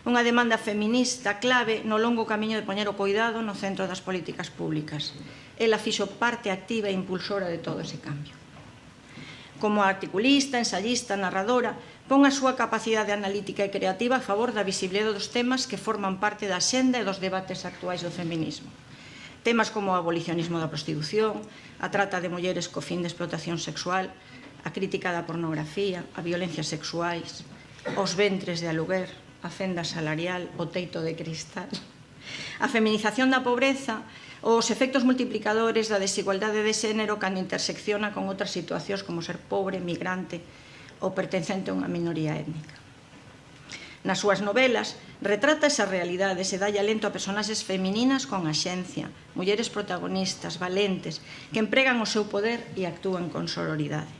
unha demanda feminista clave no longo camiño de poñer o cuidado no centro das políticas públicas. Ela fixo parte activa e impulsora de todo ese cambio. Como articulista, ensayista, narradora, pon a súa capacidade analítica e creativa a favor da visibilidade dos temas que forman parte da xenda e dos debates actuais do feminismo. Temas como o abolicionismo da prostitución, a trata de mulleres co fin de explotación sexual, a crítica da pornografía, a violencias sexuais, os ventres de aluguer, a fenda salarial, o teito de cristal, a feminización da pobreza, os efectos multiplicadores da desigualdade de xénero cando intersecciona con outras situacións como ser pobre, migrante ou pertencente a unha minoría étnica. Nas súas novelas retrata esa realidade, se dalle alento a personaxes femininas con axencia, mulleres protagonistas, valentes, que empregan o seu poder e actúan con sororidade.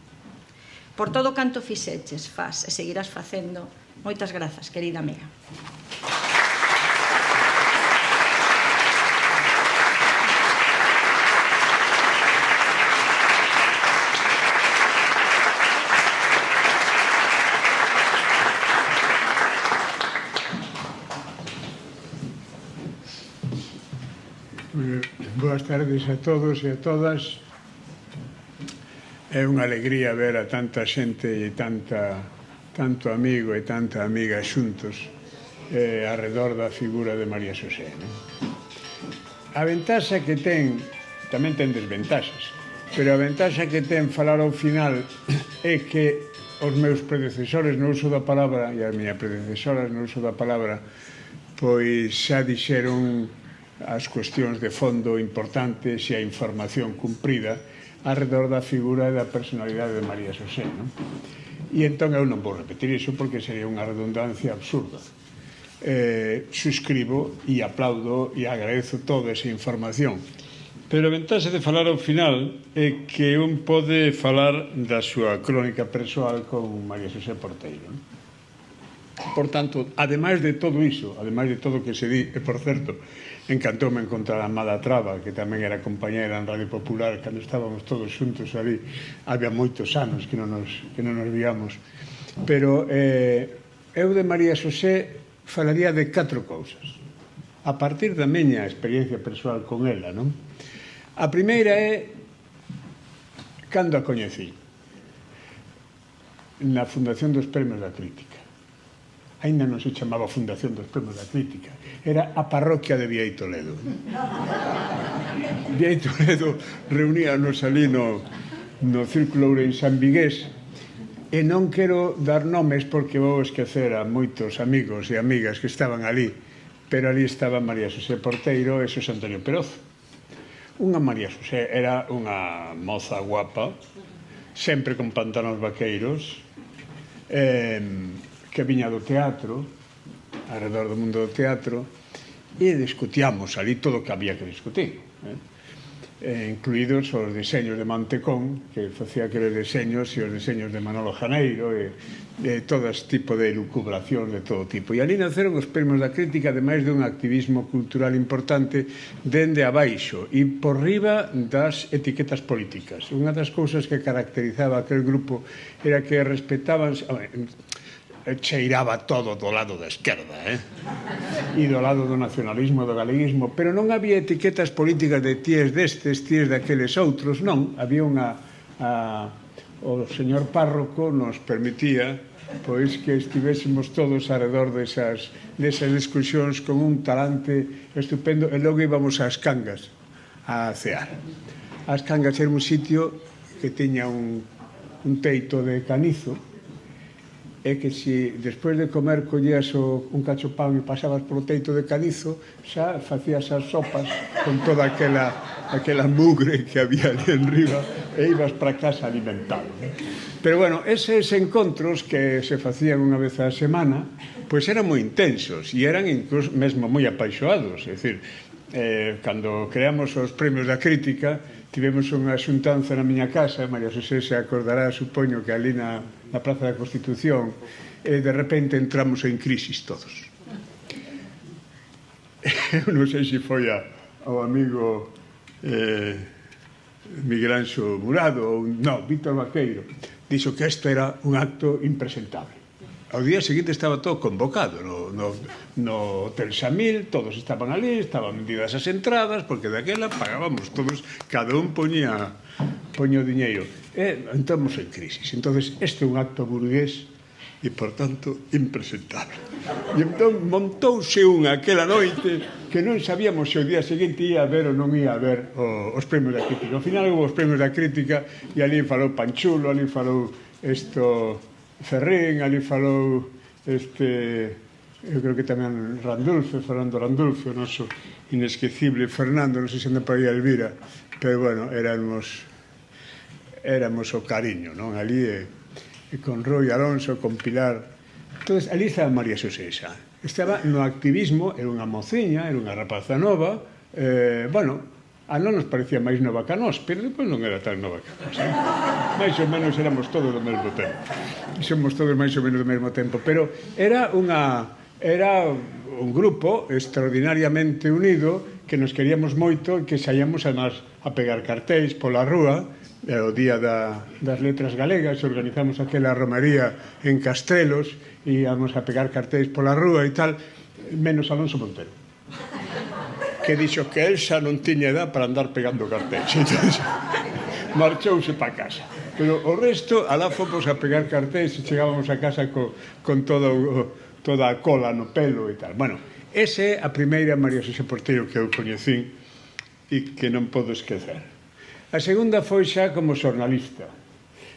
Por todo canto fixeches, faz e seguirás facendo, moitas grazas, querida amiga. Boas tardes a todos e a todas. É unha alegría ver a tanta xente e tanto amigo e tanta amiga xuntos arredor da figura de María Xosé. A ventaxa que ten, tamén ten desventaxas, pero a ventaxa que ten falar ao final é que os meus predecesores no uso da palabra e as miñas predecesoras no uso da palabra pois xa dixeron as cuestións de fondo importantes e a información cumprida alrededor da figura e da personalidade de María Xosé. E entón eu non vou repetir iso porque sería unha redundancia absurda. Suscribo e aplaudo e agradezo toda esa información. Pero a ventaxa de falar ao final é que un pode falar da súa crónica persoal con María Xosé Porteiro. Por tanto, ademais de todo iso, ademais de todo o que se di, e por certo, encantoume encontrar a Amada Traba, que tamén era compañera en Radio Popular, cando estábamos todos xuntos ali, había moitos anos que non nos víamos. Pero eu de María Xosé falaría de 4 cousas, a partir da miña experiencia persoal con ela, non? A primeira é cando a coñecí, na Fundación dos Premios da Crítica. Ainda non se chamaba Fundación dos Premios da Crítica, era a parroquia de Viei Toledo. Viei Toledo reuníanos ali no Círculo Ourensán Vigués, e non quero dar nomes porque vou esquecer a moitos amigos e amigas que estaban ali, pero ali estaba María Xosé Porteiro e Xosé Antonio Peroz. Unha María Xosé era unha moza guapa, sempre con pantalóns vaqueiros, que viña do teatro, alrededor do mundo do teatro, e discutíamos ali todo o que había que discutir, incluídos os diseños de Mantecón, que facía aqueles diseños, e os diseños de Manolo Janeiro, e todo ese tipo de elucubración de todo tipo. E ali naceron os Premios da Crítica, ademais de un activismo cultural importante dende abaixo e por riba das etiquetas políticas. Unha das cousas que caracterizaba aquel grupo era que respetaban... cheiraba todo do lado da esquerda, e do lado do nacionalismo, do galeguismo, pero non había etiquetas políticas de tíes destes, tíes daqueles outros, non. Había o señor párroco nos permitía pois que estivésemos todos alrededor desas discusións con un talante estupendo, e logo íbamos ás Cangas a cear. As Cangas era un sitio que tiña un teito de canizo, é que se despois de comer collías un cacho pan e pasabas polo teito de Cadizo, xa facías as sopas con toda aquela mugre que había ali en riba e ibas para casa alimentado. Pero bueno, eses encontros que se facían unha vez a semana, pois eran moi intensos e eran incluso mesmo moi apaixoados. É dicir, cando creamos os premios da crítica, tivemos unha xuntanza na miña casa, María Xosé se acordará, supoño que ali na Praza da Constitución, e de repente entramos en crisis todos. Eu non sei se foi ao amigo Miguel Anxo Murado ou non, Víctor Vaqueiro, dixo que isto era un acto impresentable. Ao día seguinte estaba todo convocado no Hotel Xamil, todos estaban ali, estaban vendidas as entradas, porque daquela pagábamos todos, cada un poña o diñeiro. E entramos en crisis. Entonces, este é un acto burgués e, por tanto, impresentable. E entón montouse aquela noite que non sabíamos se o día seguinte ia a ver ou non ia a ver os premios da crítica. Ao final houve os premios da crítica e ali falou Panchulo, ali falou Ferrín, ali falou eu creo que tamén Fernando Randulfo, o noso inesquecible Fernando, non sei se anda por aí Elvira, pero bueno, éramos o cariño, non? Ali con Roy Alonso, con Pilar. Entón, ali estaba María Xosé xa. Estaba no activismo, era unha mociña, era unha rapaza nova, bueno, a non nos parecía máis nova que a nós, pero depois non era tan nova que a nós. Mais ou menos éramos todos do mesmo tempo. Somos todos máis ou menos do mesmo tempo, pero era un grupo extraordinariamente unido que nos queríamos moito e que saíamos a pegar cartéis pola rúa. O día das letras galegas organizamos aquela romaría en Castrelos e íamos a pegar cartéis pola rúa e tal, menos Alonso Montero, que dixo que el xa non tiña edad para andar pegando cartéis. Entón, marchouse para casa. Pero o resto, alá fomos a pegar cartéis e chegábamos a casa con toda a cola no pelo e tal. Bueno, esa é a primeira María Xosé Porteiro que eu coñecín e que non podo esquecer. A segunda foi xa como xornalista.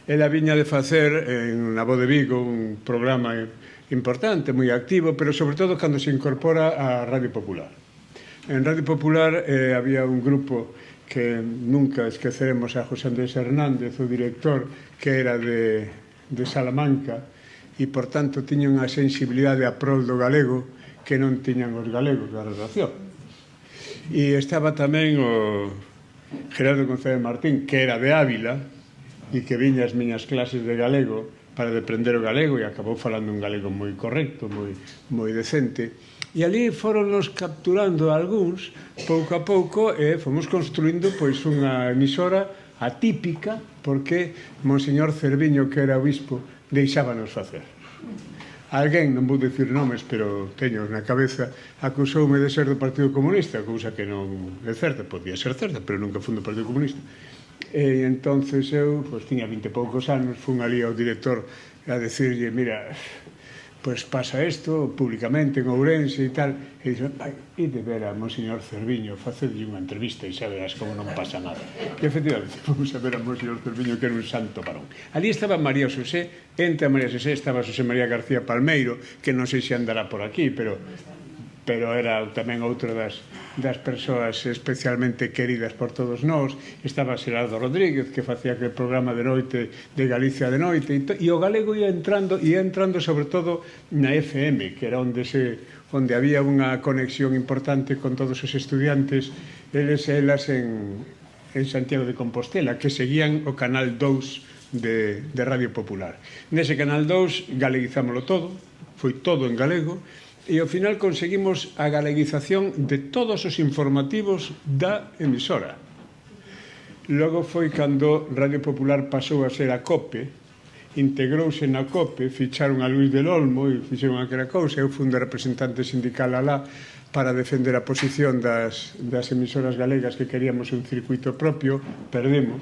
Ela viña de facer na Voz de Vigo un programa importante, moi activo, pero sobre todo cando se incorpora a Radio Popular. En Radio Popular había un grupo que nunca esqueceremos, a José Andrés Hernández, o director, que era de Salamanca, e, por tanto, tiña unha sensibilidade a prol do galego que non tiñan os galegos da redacción. E estaba tamén o Gerardo González Martín, que era de Ávila, e que viña as miñas clases de galego para aprender o galego, e acabou falando un galego moi correcto, moi decente. E ali foronnos capturando algúns, pouco a pouco, e fomos construindo pois unha emisora atípica, porque Monseñor Cerviño, que era obispo, deixábanos facer. Alguén, non vou dicir nomes, pero teño na cabeza, acusoume de ser do Partido Comunista, cousa que non é certa, podía ser certa, pero nunca fui do Partido Comunista. E entonces eu, pois, tiña 20 e poucos anos, fun ali ao director a decirlle, mira, pois pasa isto públicamente en Ourense e tal, e dixo, e de ver a Monseñor Cerviño, facedlle unha entrevista e xa verás como non pasa nada. E efectivamente, fomos a ver a Monseñor Cerviño, que era un santo varón. Ali estaba María Xosé, entre a María Xosé estaba Xosé María García Palmeiro, que non sei se andará por aquí, pero era tamén outra das persoas especialmente queridas por todos nós. Estaba Xerardo Rodríguez, que facía aquel programa de noite de Galicia de noite, e o galego ia entrando sobre todo na FM, que era onde había unha conexión importante con todos os estudiantes, eles e elas en Santiago de Compostela, que seguían o Canal 2 de Radio Popular. Nese Canal 2 galeguizámoslo todo, foi todo en galego, e ao final conseguimos a galeguización de todos os informativos da emisora. Logo foi cando Radio Popular pasou a ser a COPE, integrouse na COPE, ficharon a Luis del Olmo e fixeron aquela cousa. Eu fui un representante sindical alá para defender a posición das emisoras galegas, que queríamos un circuito propio, perdemos.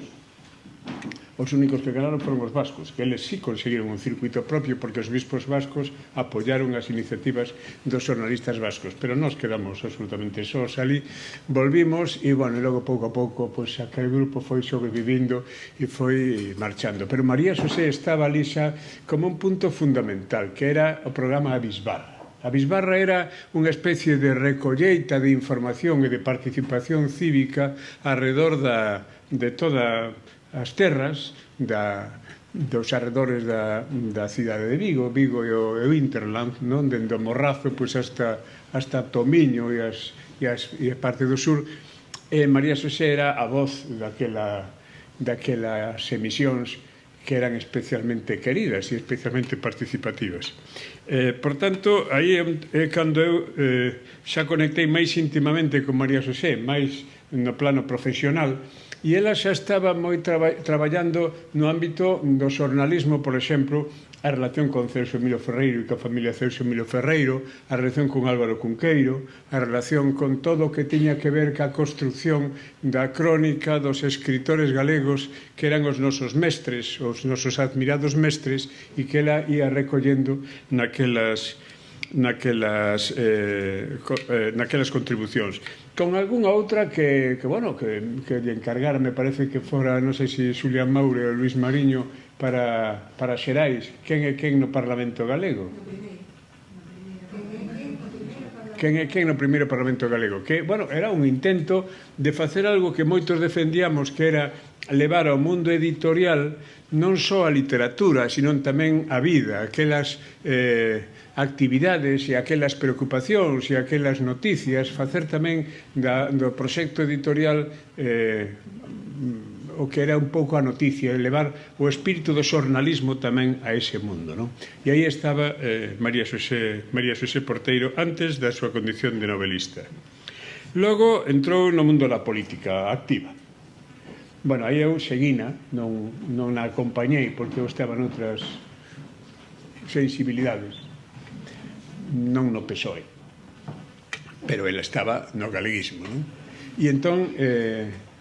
os únicos que ganaron foron os vascos, que eles sí conseguiron un circuito propio porque os bispos vascos apoyaron as iniciativas dos xornalistas vascos, pero nós quedamos absolutamente sós ali, volvimos e, bueno, logo pouco a pouco, pois, aquel grupo foi sobrevivindo e foi marchando. Pero María Xosé estaba ali xa como un punto fundamental, que era o programa A Bisbarra. A Bisbarra era unha especie de recolleita de información e de participación cívica alrededor de todas as terras dos arredores da cidade de Vigo e o Hinterland, non? Dende o Morrazo pois hasta Tomiño e a parte do sur. E María Xosé era a voz daquelas emisións que eran especialmente queridas e especialmente participativas. Por tanto, aí é cando eu xa conectei máis íntimamente con María Xosé, máis no plano profesional, e ela xa estaba moi traballando no ámbito do xornalismo, por exemplo, a relación con Celso Emilio Ferreiro e coa familia Celso Emilio Ferreiro, a relación con Álvaro Cunqueiro, a relación con todo o que tiña que ver ca construcción da crónica dos escritores galegos que eran os nosos mestres, os nosos admirados mestres, e que ela ia recollendo naquelas contribucións. Con algunha outra que lle encargara, me parece que fora, non sei se Xulián Maure ou Luís Mariño, para Xerais. Quen é quen no Parlamento Galego? Quen é quen no primeiro Parlamento Galego? Que, bueno, era un intento de facer algo que moitos defendíamos, que era levar ao mundo editorial non só a literatura, sino tamén a vida, aquelas actividades e aquelas preocupacións e aquelas noticias, facer tamén do proxecto editorial o que era un pouco a noticia, levar o espírito do xornalismo tamén a ese mundo, non? E aí estaba María Xosé Porteiro antes da súa condición de novelista. Logo entrou no mundo da política activa. Bueno, aí eu seguina, non a acompañei porque eu estaba noutras sensibilidades, non no PSOE, pero ela estaba no galeguismo, non? E entón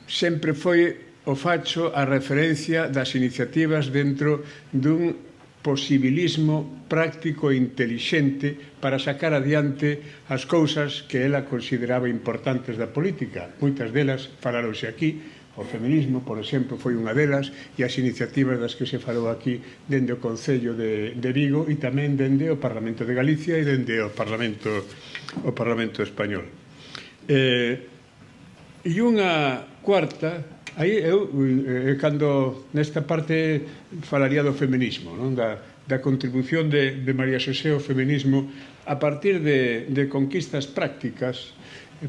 sempre foi o facho a referencia das iniciativas dentro dun posibilismo práctico e intelixente para sacar adiante as cousas que ela consideraba importantes da política. Moitas delas falaronse aquí. O feminismo, por exemplo, foi unha delas, e as iniciativas das que se falou aquí dende o Concello de Vigo e tamén dende o Parlamento de Galicia e dende o Parlamento Español. E unha cuarta, aí eu, cando nesta parte falaría do feminismo, non? Da contribución de María Xosé ao feminismo a partir de conquistas prácticas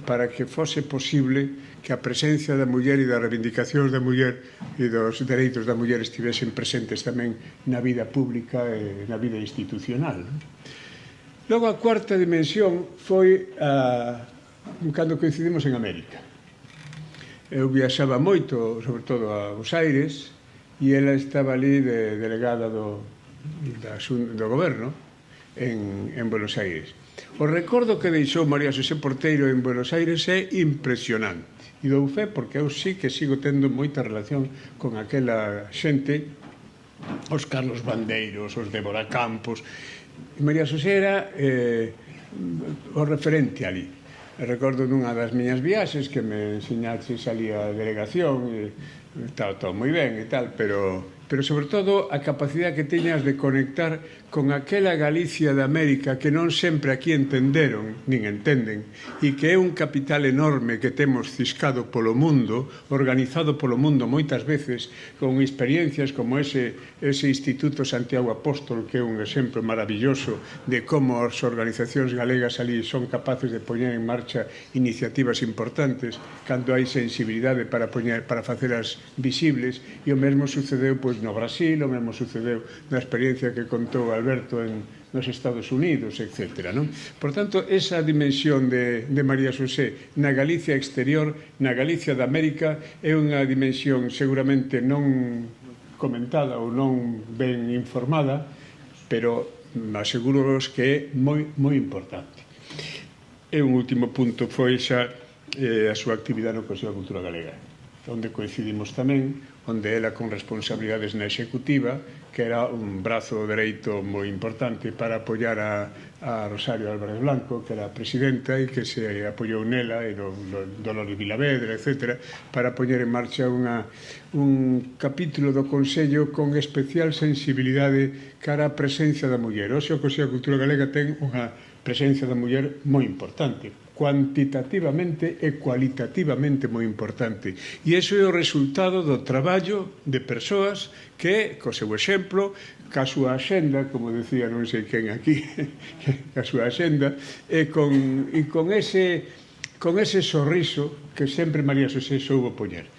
para que fose posible que a presencia da muller e da reivindicación da muller e dos dereitos da muller estivesen presentes tamén na vida pública e na vida institucional. Logo, a cuarta dimensión foi cando coincidimos en América. Eu viaxaba moito, sobre todo a Buenos Aires, e ela estaba ali de delegada do goberno en Buenos Aires. O recordo que deixou María Xosé Porteiro en Buenos Aires é impresionante. E dou fe porque eu sí que sigo tendo moita relación con aquela xente, os Carlos Bandeiros, os Débora Campos. María Xosé era o referente ali. Recordo nunha das miñas viaxes que me enseñaxe salía a delegación, estaba todo moi ben e tal, pero sobre todo a capacidade que teñas de conectar con aquela Galicia de América que non sempre aquí entenderon, nin entenden, e que é un capital enorme que temos ciscado polo mundo, organizado polo mundo moitas veces, con experiencias como ese Instituto Santiago Apóstol, que é un exemplo maravilloso de como as organizacións galegas ali son capaces de poñer en marcha iniciativas importantes cando hai sensibilidade para facelas visibles, e o mesmo sucedeu no Brasil, o mesmo sucedeu na experiencia que contou Alberto nos Estados Unidos, etc. Por tanto, esa dimensión de María Xosé na Galicia exterior, na Galicia de América, é unha dimensión seguramente non comentada ou non ben informada, pero aseguroos que é moi importante. E un último punto foi xa a súa actividade no Consello da Cultura Galega. onde coincidimos tamén, onde ela con responsabilidades na executiva, que era un brazo dereito moi importante para apoiar a Rosario Álvarez Blanco, que era a presidenta e que se apoiou nela, e do Dolores Vilavedra, etc., para poñer en marcha un capítulo do Consello con especial sensibilidade cara á presencia da muller. Hoxe o Consello de Cultura Galega ten unha presencia da muller moi importante, cuantitativamente e cualitativamente moi importante. E iso é o resultado do traballo de persoas que, co seu exemplo, ca súa axenda, como decía non sei quen aquí, ca súa axenda, e con ese sorriso que sempre María Xosé soubo poñer.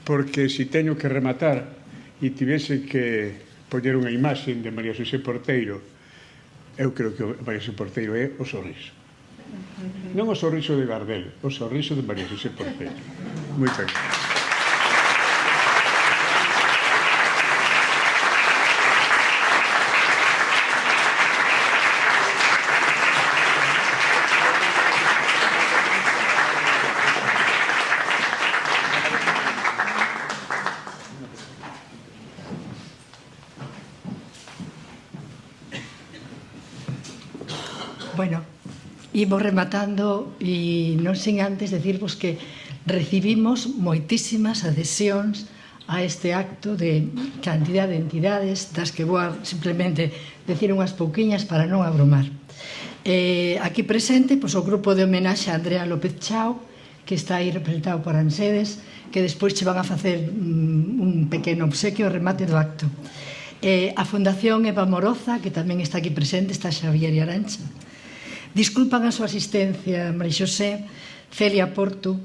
Porque se teño que rematar e tivese que poñer unha imaxe de María Xosé Porteiro, eu creo que María Xosé Porteiro é o sorriso. Non o sorriso de Gardel, o sorriso de María Xosé Porteiro. Moitas gracias. Bueno, imos rematando e non sin antes decirvos que recibimos moitísimas adhesións a este acto de cantidad de entidades das que vou simplemente decir unhas pouquiñas para non abrumar. Aquí presente o grupo de homenaxe a Andrea López Chao, que está aí representado por Ansedes, que despois che van a facer un pequeno obsequio ao remate do acto. A Fundación Eva Moroza, que tamén está aquí presente, está Xavier e Arancha. Disculpan a súa asistencia María Xosé, Celia Porto,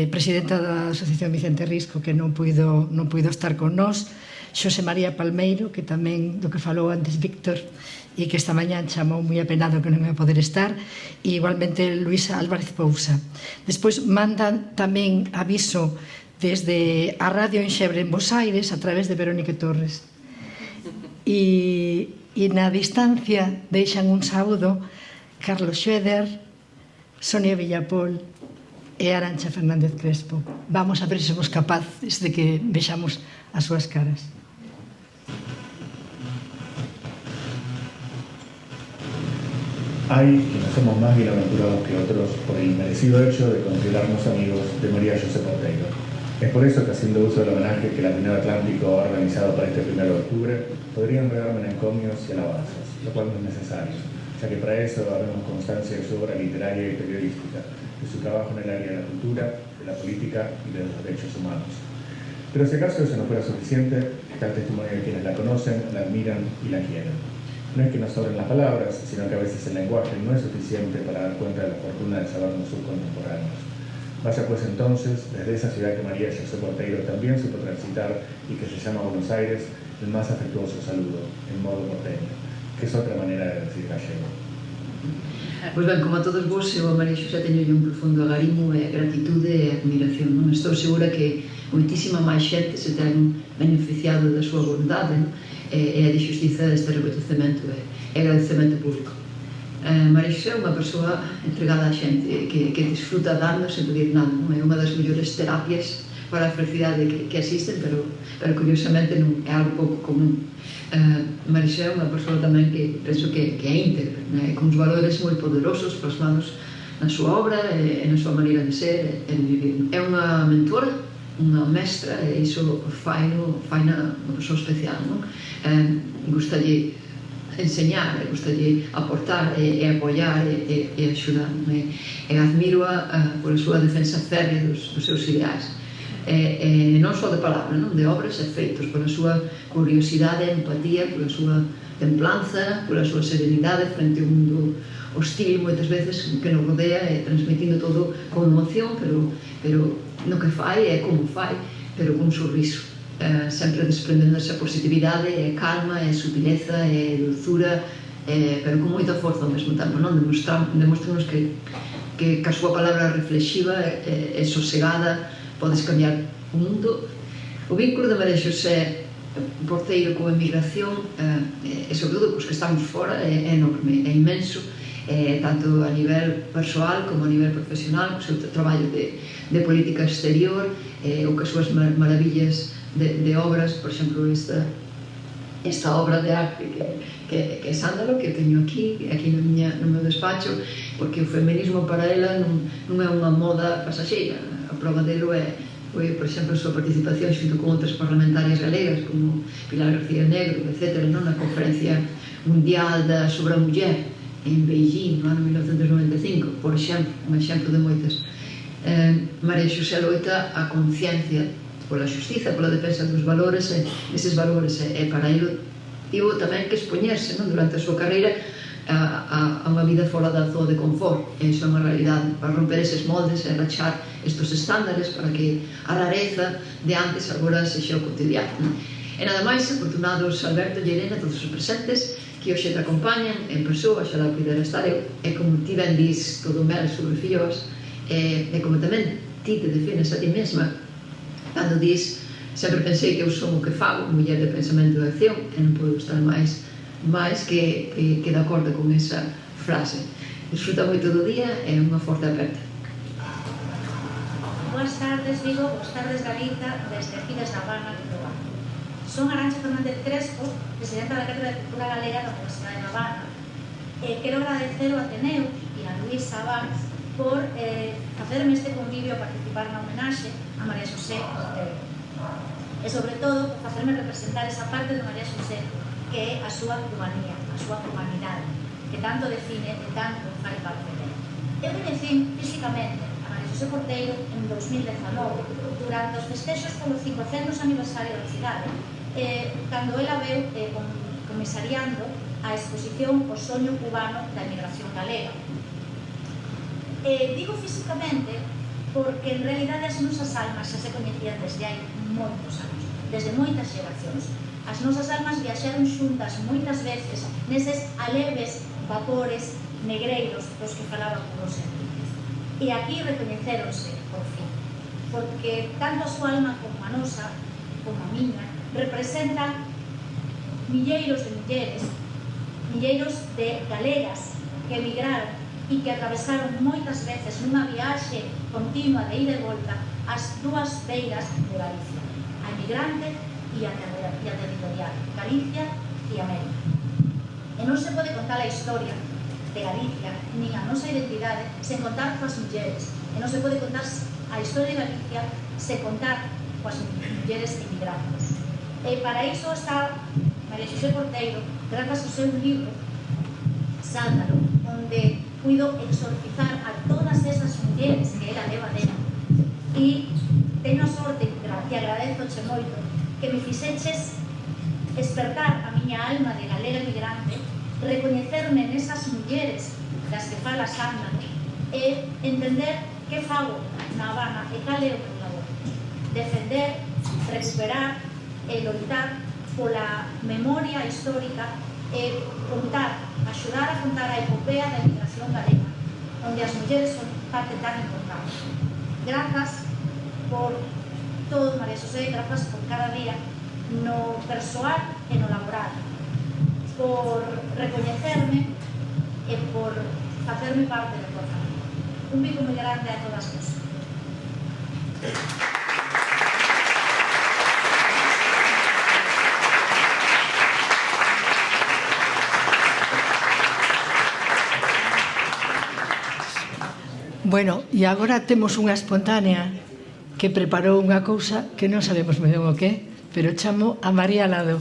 presidenta da Asociación Vicente Risco, que non puido estar con nós, Xosé María Palmeiro, que tamén do que falou antes Víctor, e que esta mañá chamou moi apenado que non ia poder estar, e igualmente Luisa Álvarez Pousa. Despois mandan tamén aviso desde a Radio Enxebre en Bos Aires a través de Verónica Torres. E na distancia deixan un saúdo Carlos Schroeder, Sonia Villapol e Arancha Fernández Crespo. Vamos a ver se somos capaces de que vexamos as súas caras. Hay quienes somos más bienaventurados que otros por el inmerecido hecho de considerarnos amigos de María Xosé Porteiro. Es por eso que, haciendo uso del homenaje que la Ateneo Atlántico ha organizado para este 1 de octubre, podrían regarme en encomios y alabanzas, lo cual no es necesario, ya que para eso habemos constancia de su obra literaria y periodística, de su trabajo en el área de la cultura, de la política y de los derechos humanos. Pero si acaso eso no fuera suficiente, está el testimonio de quienes la conocen, la admiran y la quieren. No es que nos sobren las palabras, sino que a veces el lenguaje no es suficiente para dar cuenta de la fortuna de sabernos sus contemporáneos. Vaya pues entonces, desde esa ciudad que María Xosé Porteiro también supo transitar y que se llama Buenos Aires, el más afectuoso saludo, en modo porteño, que es otra manera de decir gallego. Pois ben, como a todos vos, eu a María Xosé teño un profundo agarimo e gratitude e admiración. Non? Estou segura que moitísima máis xente se ten beneficiado da súa bondade, non? E a de xustiza deste reconhecemento e agradecemento público. María Xosé é unha persoa entregada á xente que disfruta dando sen pedir nada. Non? É unha das mellores terapias para a felicidade que existen, pero curiosamente non é algo pouco común. María Xosé é unha persoa tamén que penso que é íntegra, con uns valores moi poderosos plasmados na súa obra e na súa maneira de ser e de vivir. É unha mentora, unha mestra, e iso faina unha persoa especial. Gustalle enseñar, gustalle aportar e apoiar e axudar. E admiro-a por a súa defensa férrea dos seus ideais. Non só de palabra, de obras e feitos, pola súa curiosidade e empatía, pola súa templanza, pola súa serenidade frente ao mundo hostil moitas veces que nos rodea, e transmitindo todo con emoción, pero no que fai e como fai, pero con un sorriso, sempre desprendendo esa positividade e calma e sutileza e dulzura, pero con moita forza ao mesmo tempo. Demostramos que a súa palabra reflexiva e sosegada podes cambiar o mundo. O vínculo de María Xosé Porteiro coa emigración, e sobre todo cos que estamos fora, é enorme, é inmenso, tanto a nivel persoal como a nivel profesional, co seu traballo de política exterior, ou que as súas maravillas de obras, por exemplo, esta obra de arte que é Sándalo, que teño aquí no meu despacho, porque o feminismo para ela non é unha moda pasaxeira. A prova delo foi, por exemplo, a súa participación xunto con outras parlamentarias galegas como Pilar García Negro, etc., na Conferencia Mundial sobre a Muller en Beijing no ano 1995, por exemplo, un exemplo de moitas. María Xosé loita a conciencia pola xustiza, pola defensa dos valores, e eses valores, e para ilo tivo tamén que expoñerse durante a súa carreira a unha vida fora da zona de confort. Iso é unha realidade, para romper eses moldes e rachar estes estándares para que a rareza de antes agora sexa o cotidiano. E nada máis, afortunados Alberto e Elena, todos os presentes, que hoxe te acompañan en persoa, xa la pudera estar eu, e como ti ben dis todo mel sobre filloas, e como tamén ti te defines a ti mesma, cando dis, sempre pensei que eu son o que fago, muller de pensamento e acción, e non podo estar máis que de acordo con esa frase. Disfruta moito do día e unha forte aperta. Boas tardes, Vigo, boas tardes, Galiza, desde aquí, desde A Habana, Cuba. Son Arantxa Fernández Crespo, presidenta da Cátedra de Cultura Galega da Universidade de La Habana. Quero agradecer ao Ateneo e a Luís Sabán por facerme este convivio a participar na homenaxe a María Xosé Porteiro. E, sobre todo, por facerme representar esa parte de María Xosé que é a súa humanía, a súa humanidade, que tanto define e tanto fai parte dela. Eu coñecín físicamente a María Xosé Porteiro en 2019, durante os festexos polo 500 aniversario da cidade, cando ela veu comisariando a exposición O soño cubano da emigración galega. Digo físicamente porque en realidade as nosas almas xa se coñecían desde hai moitos anos, desde moitas xeracións. As nosas almas viaxaron xuntas moitas veces neses aleves vapores negreiros dos que falaba Curros Enríquez. E aquí recoñecéronse, por fin, porque tanto a súa alma como a nosa, como a miña, representan milleiros de mulleres, milleiros de galegas que emigraron e que atravesaron moitas veces nunha viaxe continua de ida e volta as dúas beiras de Galicia, a emigrante e a territorial, Galicia e América. E non se pode contar a historia de Galicia, nin a nosa identidade, sen contar coas mulleres. E non se pode contar a historia de Galicia sen contar coas mulleres emigrantes. E para iso está María Xosé Porteiro, grazas ao seu libro, Sándalo, onde puido exorcizar a todas esas mulleres que ela leva dentro. E teño a sorte, e agradezoche moito, que me fixeches despertar a miña alma de galega migrante, recoñecerme nesas mulleres das que fala Sándalo e entender que fago na Habana e cal é o meu labor. Defender, recuperar e loitar pola memoria histórica e axudar a contar a epopea da emigración galega, onde as mulleres son parte tan importante. Grazas por todo, María Xosé, grazas por cada día no persoal e no laboral, por recoñecerme e por facerme parte da tua familia. Un bico moi grande a todas vos. Bueno, e agora temos unha espontánea que preparou unha cousa que non sabemos moi ben o que, pero chamo a María Lado.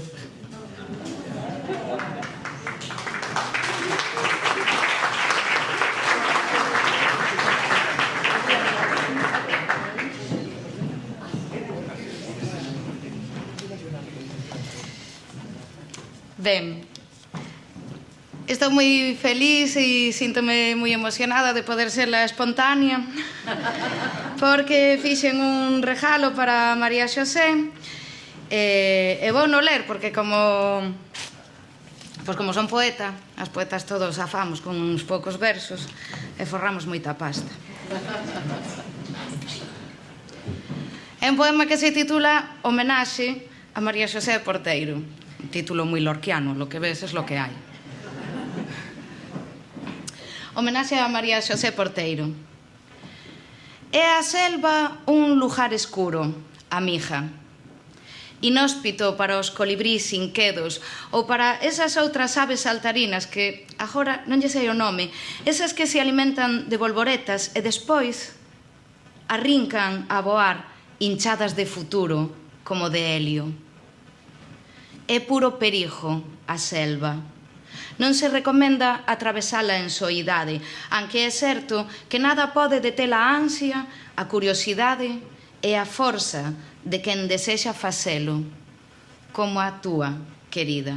Ben, estou moi feliz e síntome moi emocionada de poder ser la espontánea porque fixen un regalo para María Xosé e vou no ler porque como son poeta, as poetas todos afamos con uns poucos versos e forramos moita pasta. É un poema que se titula Homenaxe a María Xosé Porteiro, un título moi lorquiano, lo que ves es lo que hai. homenaxe a María Xosé Porteiro. É a selva un lugar escuro, amiga, inhóspito para os colibrís inquedos ou para esas outras aves saltarinas que, agora non lle sei o nome, esas que se alimentan de bolboretas e despois arrincan a voar hinchadas de futuro como de helio. É puro perigo a selva. Non se recomenda atravesala en soidade, aunque é certo que nada pode deter a ansia, a curiosidade e a forza de quen desexa facelo, como a túa, querida.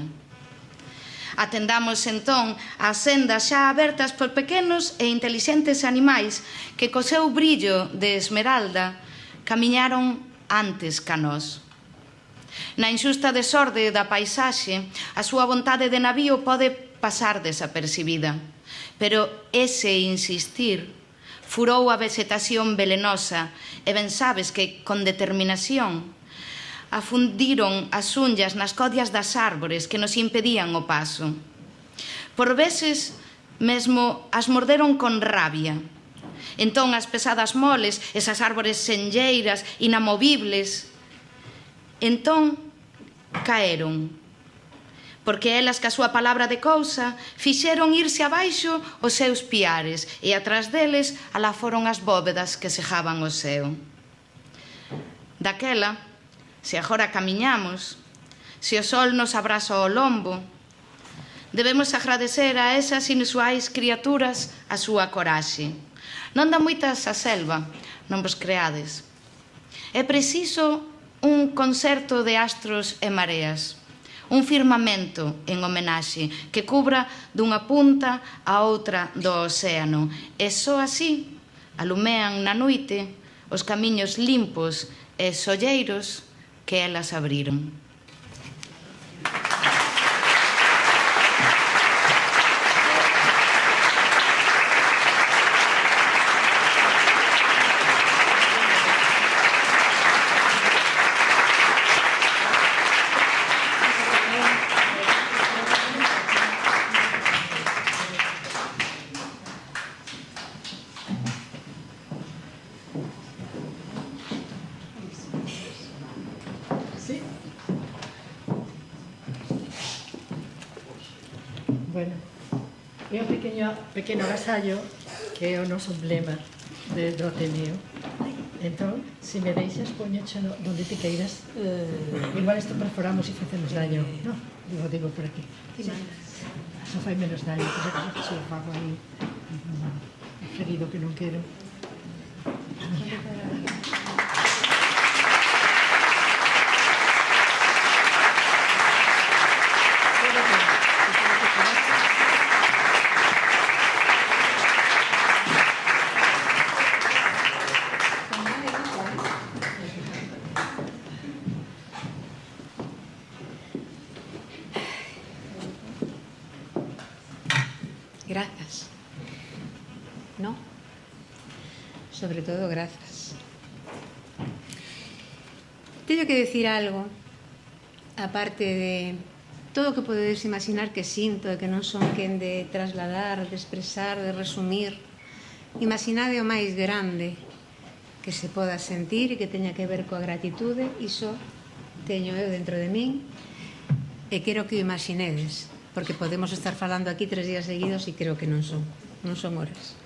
Atendamos entón as sendas xa abertas por pequenos e intelixentes animais que co seu brillo de esmeralda camiñaron antes ca nós. Na inxusta desorde da paisaxe, a súa vontade de navío pode pasar desapercibida, pero ese insistir furou a vegetación velenosa e ben sabes que, con determinación, afundiron as unllas nas codias das árbores que nos impedían o paso. Por veces, mesmo as morderon con rabia. Entón, as pesadas moles, esas árbores senlleiras, inamovibles, entón caeron, porque elas, ca súa palabra de cousa, fixeron irse abaixo os seus piares e atrás deles alá foron as bóvedas que sejaban o ceo. Daquela, se agora camiñamos, se o sol nos abraza o lombo, debemos agradecer a esas inusuais criaturas a súa coraxe. Non dá moitas a selva, non vos creades. É preciso un concerto de astros e mareas, un firmamento en homenaxe que cubra dunha punta a outra do océano, e só así alumean na noite os camiños limpos e solleiros que elas abriron. Bueno, é un pequeno agasallo que é o noso emblema do Ateneo. Entón, se me deixas, poñecho donde te queiras. Igual isto perforamos e facemos daño, non? Digo por aquí. Só fai menos daño, que se o fago aí ferido que non quero. Grazas. ¿No? Sobre todo, grazas. Teño que decir algo, aparte de todo o que podedes imaginar que sinto e que non son quen de trasladar, de expresar, de resumir. Imaginade o máis grande que se poda sentir e que teña que ver coa gratitude, iso teño eu dentro de min e quero que o imaginedes, porque podemos estar falando aquí 3 días seguidos e creo que non son horas.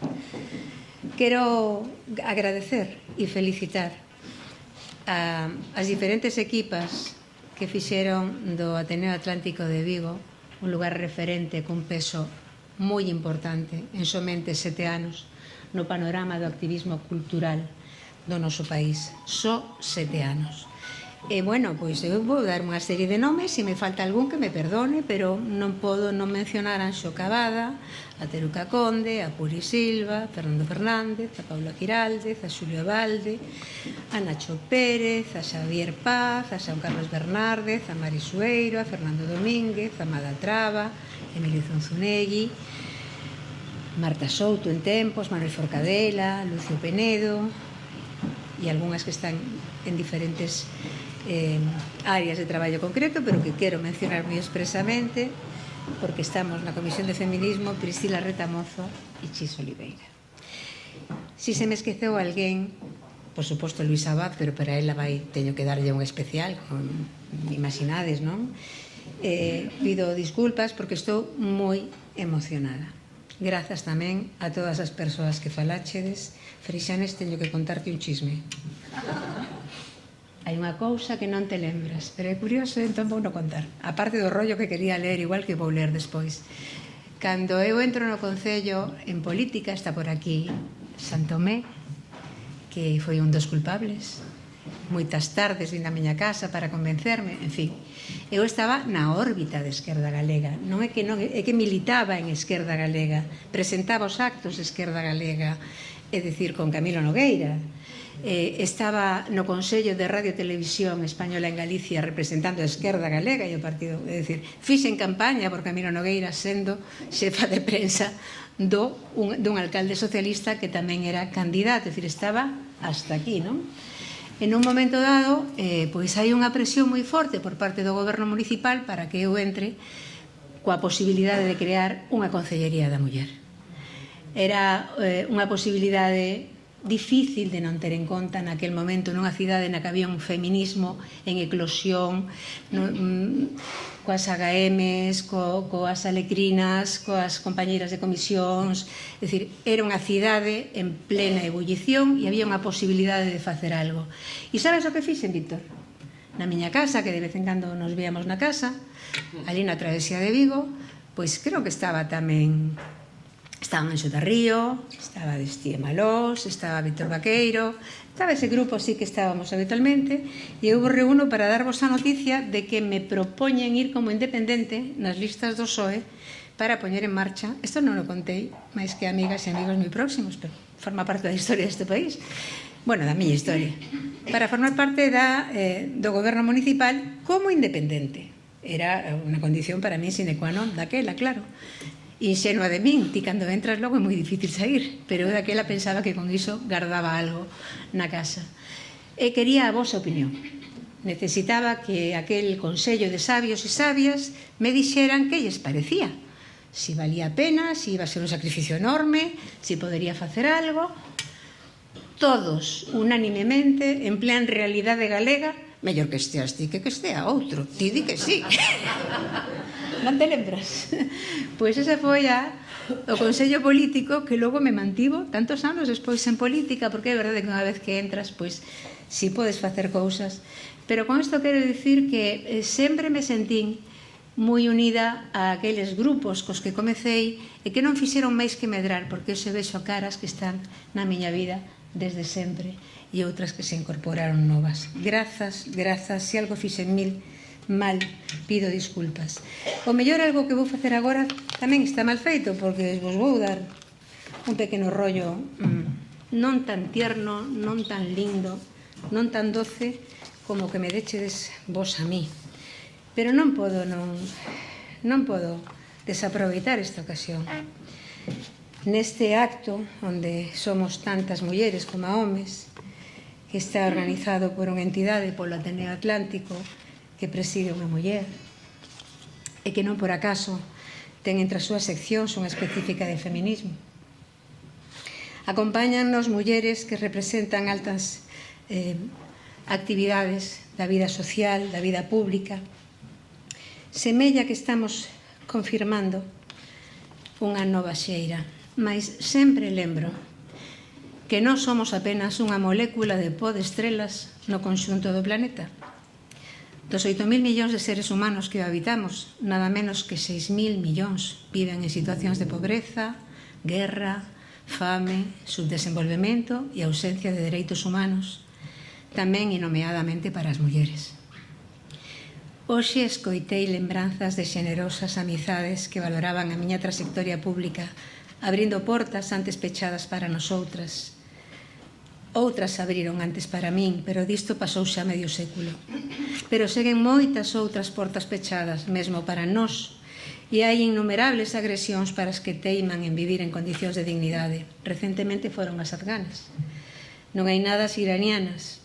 Quero agradecer e felicitar as diferentes equipas que fixeron do Ateneo Atlántico de Vigo un lugar referente cun peso moi importante en somente 7 anos no panorama do activismo cultural do noso país. Só 7 anos. E, bueno, pois eu vou dar unha serie de nomes, se me falta algún que me perdone, pero non podo non mencionar a Anxo Cavada, a Teruca Conde, a Puri Silva, Fernando Fernández, a Paula Quiraldez, a Xulio Valde, a Nacho Pérez, a Xavier Paz, a Xan Carlos Bernárdez, a Mari Sueiro, a Fernando Domínguez, a Mada Traba, Emilio Zonzunegui, Marta Souto en tempos, Manuel Forcadela, Lucio Penedo e algunhas que están en diferentes áreas de traballo concreto, pero que quero mencionar moi expresamente, porque estamos na Comisión de Feminismo Priscila Retamozo e Chis Oliveira. Si se me esqueceu alguén, por suposto Luis Abad, pero para ela teño que darlle un especial, imaginades, non? Pido disculpas porque estou moi emocionada. Grazas tamén a todas as persoas que falachedes. Freixanes, teño que contarte un chisme. Hai unha cousa que non te lembras, pero é curioso, entón vou non contar. A parte do rollo que quería ler, igual que vou ler despois. Cando eu entro no Concello en política, está por aquí Santomé, que foi un dos culpables. Moitas tardes vim a miña casa para convencerme, en fin. Eu estaba na órbita de Esquerda Galega, non é que militaba en Esquerda Galega, presentaba os actos de Esquerda Galega, é dicir, con Camilo Nogueira. Estaba no Consello de Radio e Televisión Española en Galicia representando a Esquerda Galega e o partido, é dicir, fixen campaña por Camilo Nogueira sendo xefa de prensa dun alcalde socialista que tamén era candidato, é dicir, estaba hasta aquí, non? En un momento dado, pois hai unha presión moi forte por parte do goberno municipal para que eu entre coa posibilidade de crear unha concellería da muller. Era unha posibilidade difícil de non ter en conta naquel momento nunha cidade na que había un feminismo en eclosión, coas HMs, coas alecrinas, coas compañeiras de comisións, é dicir, era unha cidade en plena ebullición e había unha posibilidade de facer algo. E sabes o que fixen, Víctor? Na miña casa, que de vez en cando nos veíamos na casa, ali na travesía de Vigo, pois creo que estaba tamén... Estaba Manxo da Río, estaba Destí Malós, estaba Víctor Vaqueiro, estaba ese grupo así que estábamos habitualmente, e eu vos reúno para darvos a noticia de que me propoñen ir como independente nas listas do PSOE para poñer en marcha, isto non o contei, máis que amigas e amigos moi próximos, pero forma parte da historia deste país, bueno, da miña historia, para formar parte do goberno municipal como independente. Era unha condición para mí sine qua non daquela, claro. Inxenua de min, ti cando entras logo é moi difícil sair, pero eu daquela pensaba que con iso guardaba algo na casa. E quería a vosa opinión. Necesitaba que aquel consello de sabios e sabias me dixeran que lles parecía. Si valía a pena, si iba a ser un sacrificio enorme, si podería facer algo. Todos, unánimemente, en plan realidade galega, mellor que esteas ti que estea outro. Ti di que sí. Non te lembras? Pois ese foi o consello político que logo me mantivo tantos anos despois en política, porque é verdade que unha vez que entras, pois, si podes facer cousas. Pero con isto quero dicir que sempre me sentín moi unida a aqueles grupos cos que comecei e que non fixeron máis que medrar, porque eu se vexo caras que están na miña vida desde sempre e outras que se incorporaron novas. Grazas, se algo fixen mal, pido disculpas. O mellor algo que vou facer agora tamén está mal feito, porque vos vou dar un pequeno rollo non tan tierno, non tan lindo, non tan doce como que me dechedes vos a mí. Pero non podo desaproveitar esta ocasión. Neste acto, onde somos tantas mulleres como homes, que está organizado por unha entidade polo Ateneo Atlántico, que preside unha muller e que non por acaso ten entre as súas seccións unha específica de feminismo. Acompáñannos mulleres que representan altas actividades da vida social, da vida pública. Semella que estamos confirmando unha nova xeira, mas sempre lembro que non somos apenas unha molécula de pó de estrelas no conxunto do planeta. Dos 8.000 millóns de seres humanos que o habitamos, nada menos que 6.000 millóns viven en situacións de pobreza, guerra, fame, subdesenvolvemento e ausencia de dereitos humanos, tamén e nomeadamente para as mulleres. Hoxe escoitei lembranzas de xenerosas amizades que valoraban a miña trayectoria pública, abrindo portas antes pechadas para nosoutras. Outras abriron antes para min, pero disto pasou xa medio século. Pero seguen moitas outras portas pechadas, mesmo para nós, e hai innumerables agresións para as que teiman en vivir en condicións de dignidade. Recentemente foron as afganas. Non hai nada as iranianas.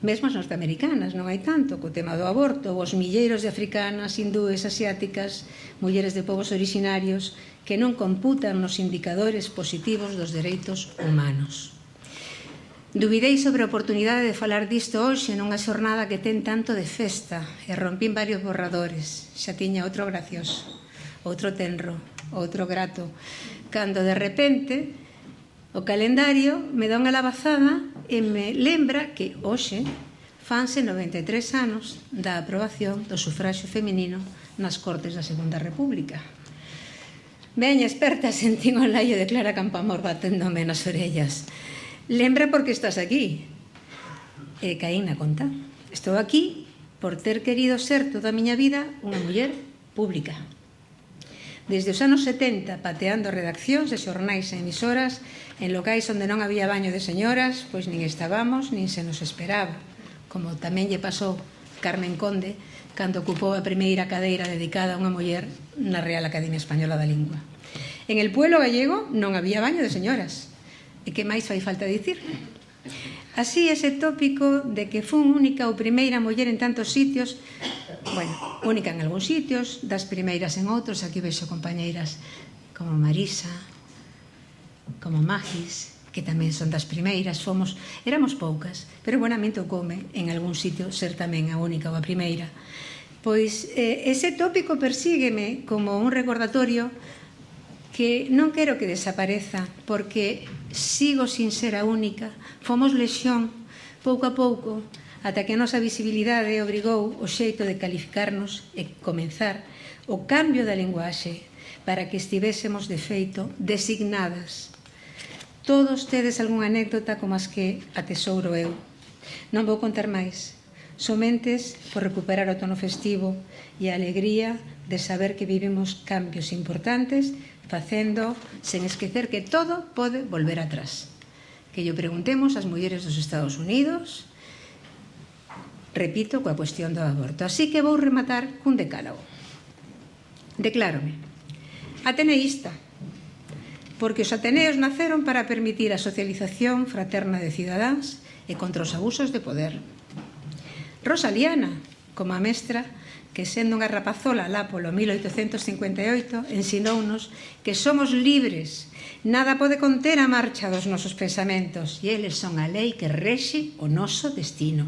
mesmo as norteamericanas, non hai tanto, co tema do aborto, ou os milleiros de africanas, hindúes, asiáticas, mulleres de povos orixinarios, que non computan nos indicadores positivos dos dereitos humanos. Dubidei sobre a oportunidade de falar disto hoxe nunha xornada que ten tanto de festa e rompín varios borradores. Xa tiña outro gracioso, outro tenro, outro grato, cando de repente o calendario me dá unha labazada e me lembra que hoxe fanse 93 anos da aprobación do sufraxio feminino nas Cortes da Segunda República. Veña experta, sentín o laio de Clara Campoamor baténdome nas orellas. Lembra porque estás aquí. E caí na conta. Estou aquí por ter querido ser toda a miña vida unha muller pública. Desde os anos 70, pateando redaccións de xornais e emisoras, en locais onde non había baño de señoras, pois nin estábamos, nin se nos esperaba. Como tamén lle pasou Carmen Conde, cando ocupou a primeira cadeira dedicada a unha muller na Real Academia Española da Lingua. En el pueblo gallego non había baño de señoras. E que máis fai falta dicir? Así, ese tópico de que fun única ou primeira muller en tantos sitios, bueno, única en algúns sitios, das primeiras en outros, aquí vexo compañeiras como Marisa, como Magis, que tamén son das primeiras, éramos poucas, pero bueno, a min tocoume en algún sitio ser tamén a única ou a primeira. Pois ese tópico persígueme como un recordatorio que non quero que desapareza, porque sigo sin ser a única. Fomos lexión, pouco a pouco, ata que a nosa visibilidade obrigou o xeito de calificarnos e comenzar o cambio da linguaxe para que estivésemos de feito designadas. Todos tedes algunha anécdota como as que atesouro eu. Non vou contar máis, somentes por recuperar o tono festivo e a alegría de saber que vivimos cambios importantes facendo sen esquecer que todo pode volver atrás. Que lle preguntemos ás mulleres dos Estados Unidos, repito, coa cuestión do aborto. Así que vou rematar cun decálogo. Declárome ateneísta, porque os ateneos naceron para permitir a socialización fraterna de cidadáns e contra os abusos de poder. Rosaliana, como a mestra, que sendo unha rapazola lá polo 1858, ensinounos que somos libres, nada pode conter a marcha dos nosos pensamentos, e eles son a lei que rexe o noso destino.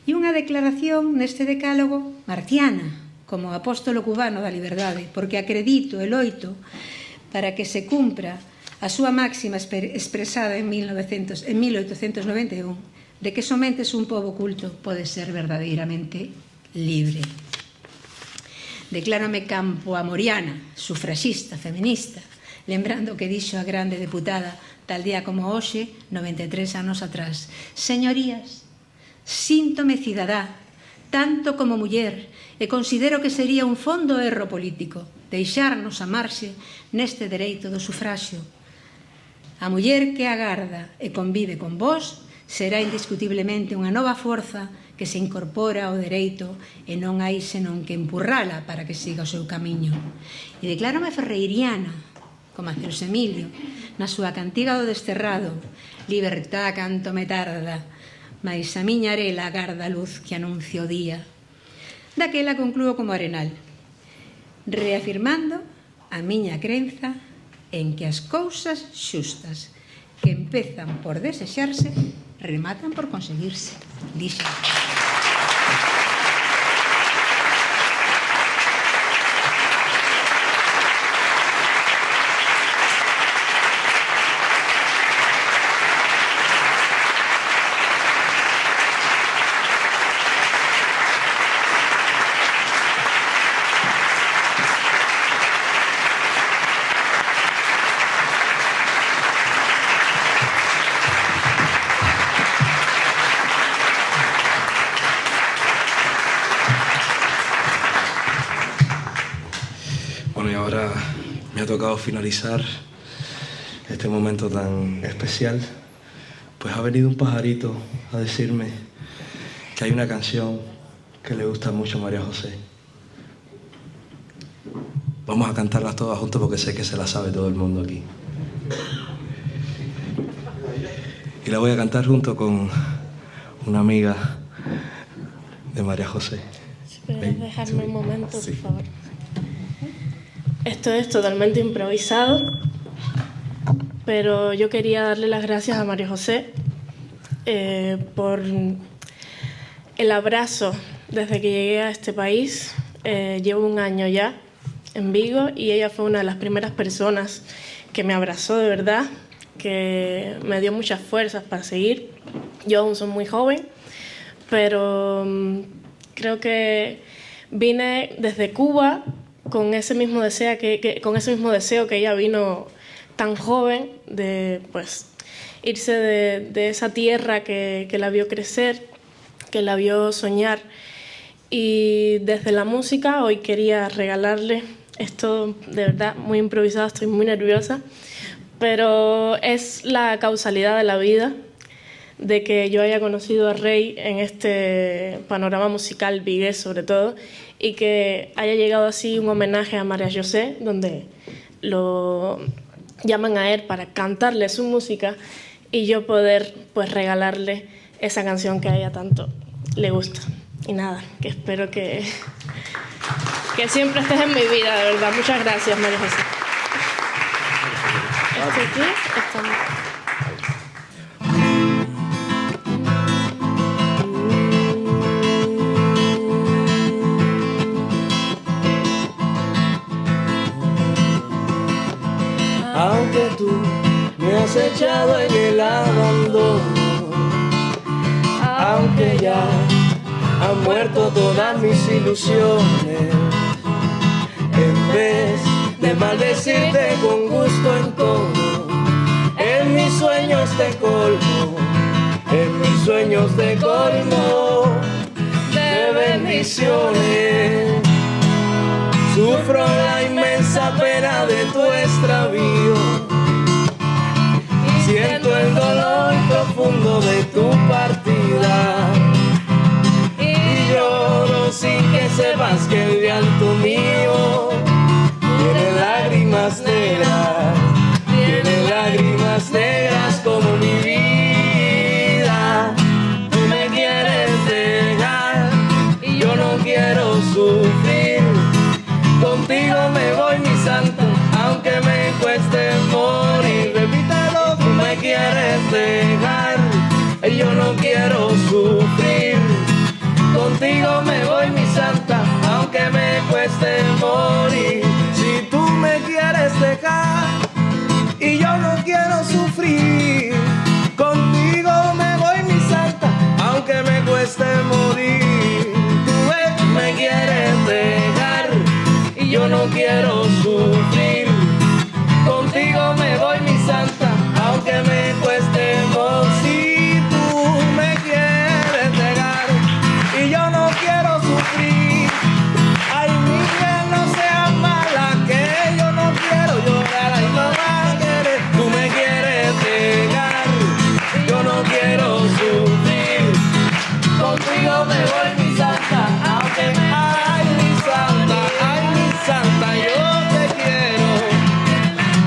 E unha declaración neste decálogo martiana, como apóstolo cubano da liberdade, porque acredito e loito para que se cumpra a súa máxima expresada en 1891, de que somente un pobo culto pode ser verdadeiramente libre. Declárame campoamoriana, sufraxista, feminista, lembrando que dixo a grande deputada tal día como hoxe, 93 anos atrás: señorías, síntome cidadá, tanto como muller, e considero que sería un fondo erro político deixarnos a marxe neste dereito do sufraxio. A muller que agarda e convive con vós será indiscutiblemente unha nova forza que se incorpora ao dereito e non hai senón que empurrala para que siga o seu camiño. E declárame ferreiriana, como a Celos Emilio, na súa cantiga do desterrado: libertad canto me tarda, mais a miña arela agarda a luz que anuncia o día. Daquela concluo como Arenal, reafirmando a miña crenza en que as cousas xustas que empezan por desexarse rematan por conseguirse. Dixen. Bueno, y ahora me ha tocado finalizar este momento tan especial. Pues ha venido un pajarito a decirme que hay una canción que le gusta mucho a María José. Vamos a cantarlas todas juntos porque sé que se la sabe todo el mundo aquí. Y la voy a cantar junto con una amiga de María José. ¿Puedes dejarme un momento, por favor? Esto es totalmente improvisado, pero yo quería darle las gracias a María José por el abrazo desde que llegué a este país. Llevo 1 año ya en Vigo y ella fue una de las primeras personas que me abrazó de verdad, que me dio muchas fuerzas para seguir. Yo aún soy muy joven, pero creo que vine desde Cuba con ese mismo deseo que ella vino tan joven, de pues irse de esa tierra que la vio crecer, que la vio soñar. Y desde la música hoy quería regalarle esto, de verdad muy improvisado, estoy muy nerviosa, pero es la causalidad de la vida de que yo haya conocido a Rey en este panorama musical vigués sobre todo, y que haya llegado así un homenaje a María José, donde lo llaman a él para cantarle su música y yo poder pues regalarle esa canción que a ella tanto le gusta. Y nada, que espero que siempre estés en mi vida, de verdad. Muchas gracias, María José. ¿Esto aquí? Estamos... Aunque tú me has echado en el abandono, aunque ya han muerto todas mis ilusiones, en vez de maldecirte con gusto en todo, en mis sueños te colmo, en mis sueños te colmo de bendiciones. Sufro la inmensa pena de tu extravío, siento el dolor profundo de tu partida y lloro sin que sepas que el llanto mío tiene lágrimas negras como mi vida. Tú me quieres dejar y yo no quiero sufrir. Contigo me voy, mi santo, aunque me cueste morir. Repítelo, tú me quieres dejar y yo no quiero sufrir. Contigo me voy, mi santa, aunque me cueste morir. Si tú me quieres dejar y yo no quiero sufrir, contigo me voy, mi santa, aunque me cueste morir. Tú me quieres dejar y yo no quiero sufrir. Contigo me voy, mi santa, aunque me cueste morir. Si tú me quieres dejar y yo no quiero sufrir, ay, niña, no seas mala, que yo no quiero llorar. Ay, mamá, tú me quieres dejar y yo no quiero sufrir. Contigo me voy, mi santa, aunque me... Ay, mi santa, yo te quiero.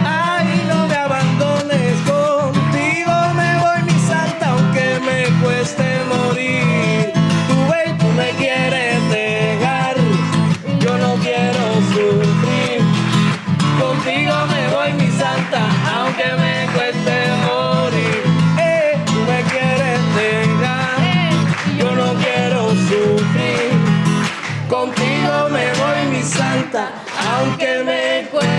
Ay, no me abandones. Contigo me voy, mi santa, aunque me cueste morir. Tú me quieres dejar, yo no quiero sufrir. Contigo me voy, mi santa, aunque me cueste morir. Tú me quieres dejar, yo no quiero sufrir. Contigo me voy, mi santa, aunque me cueste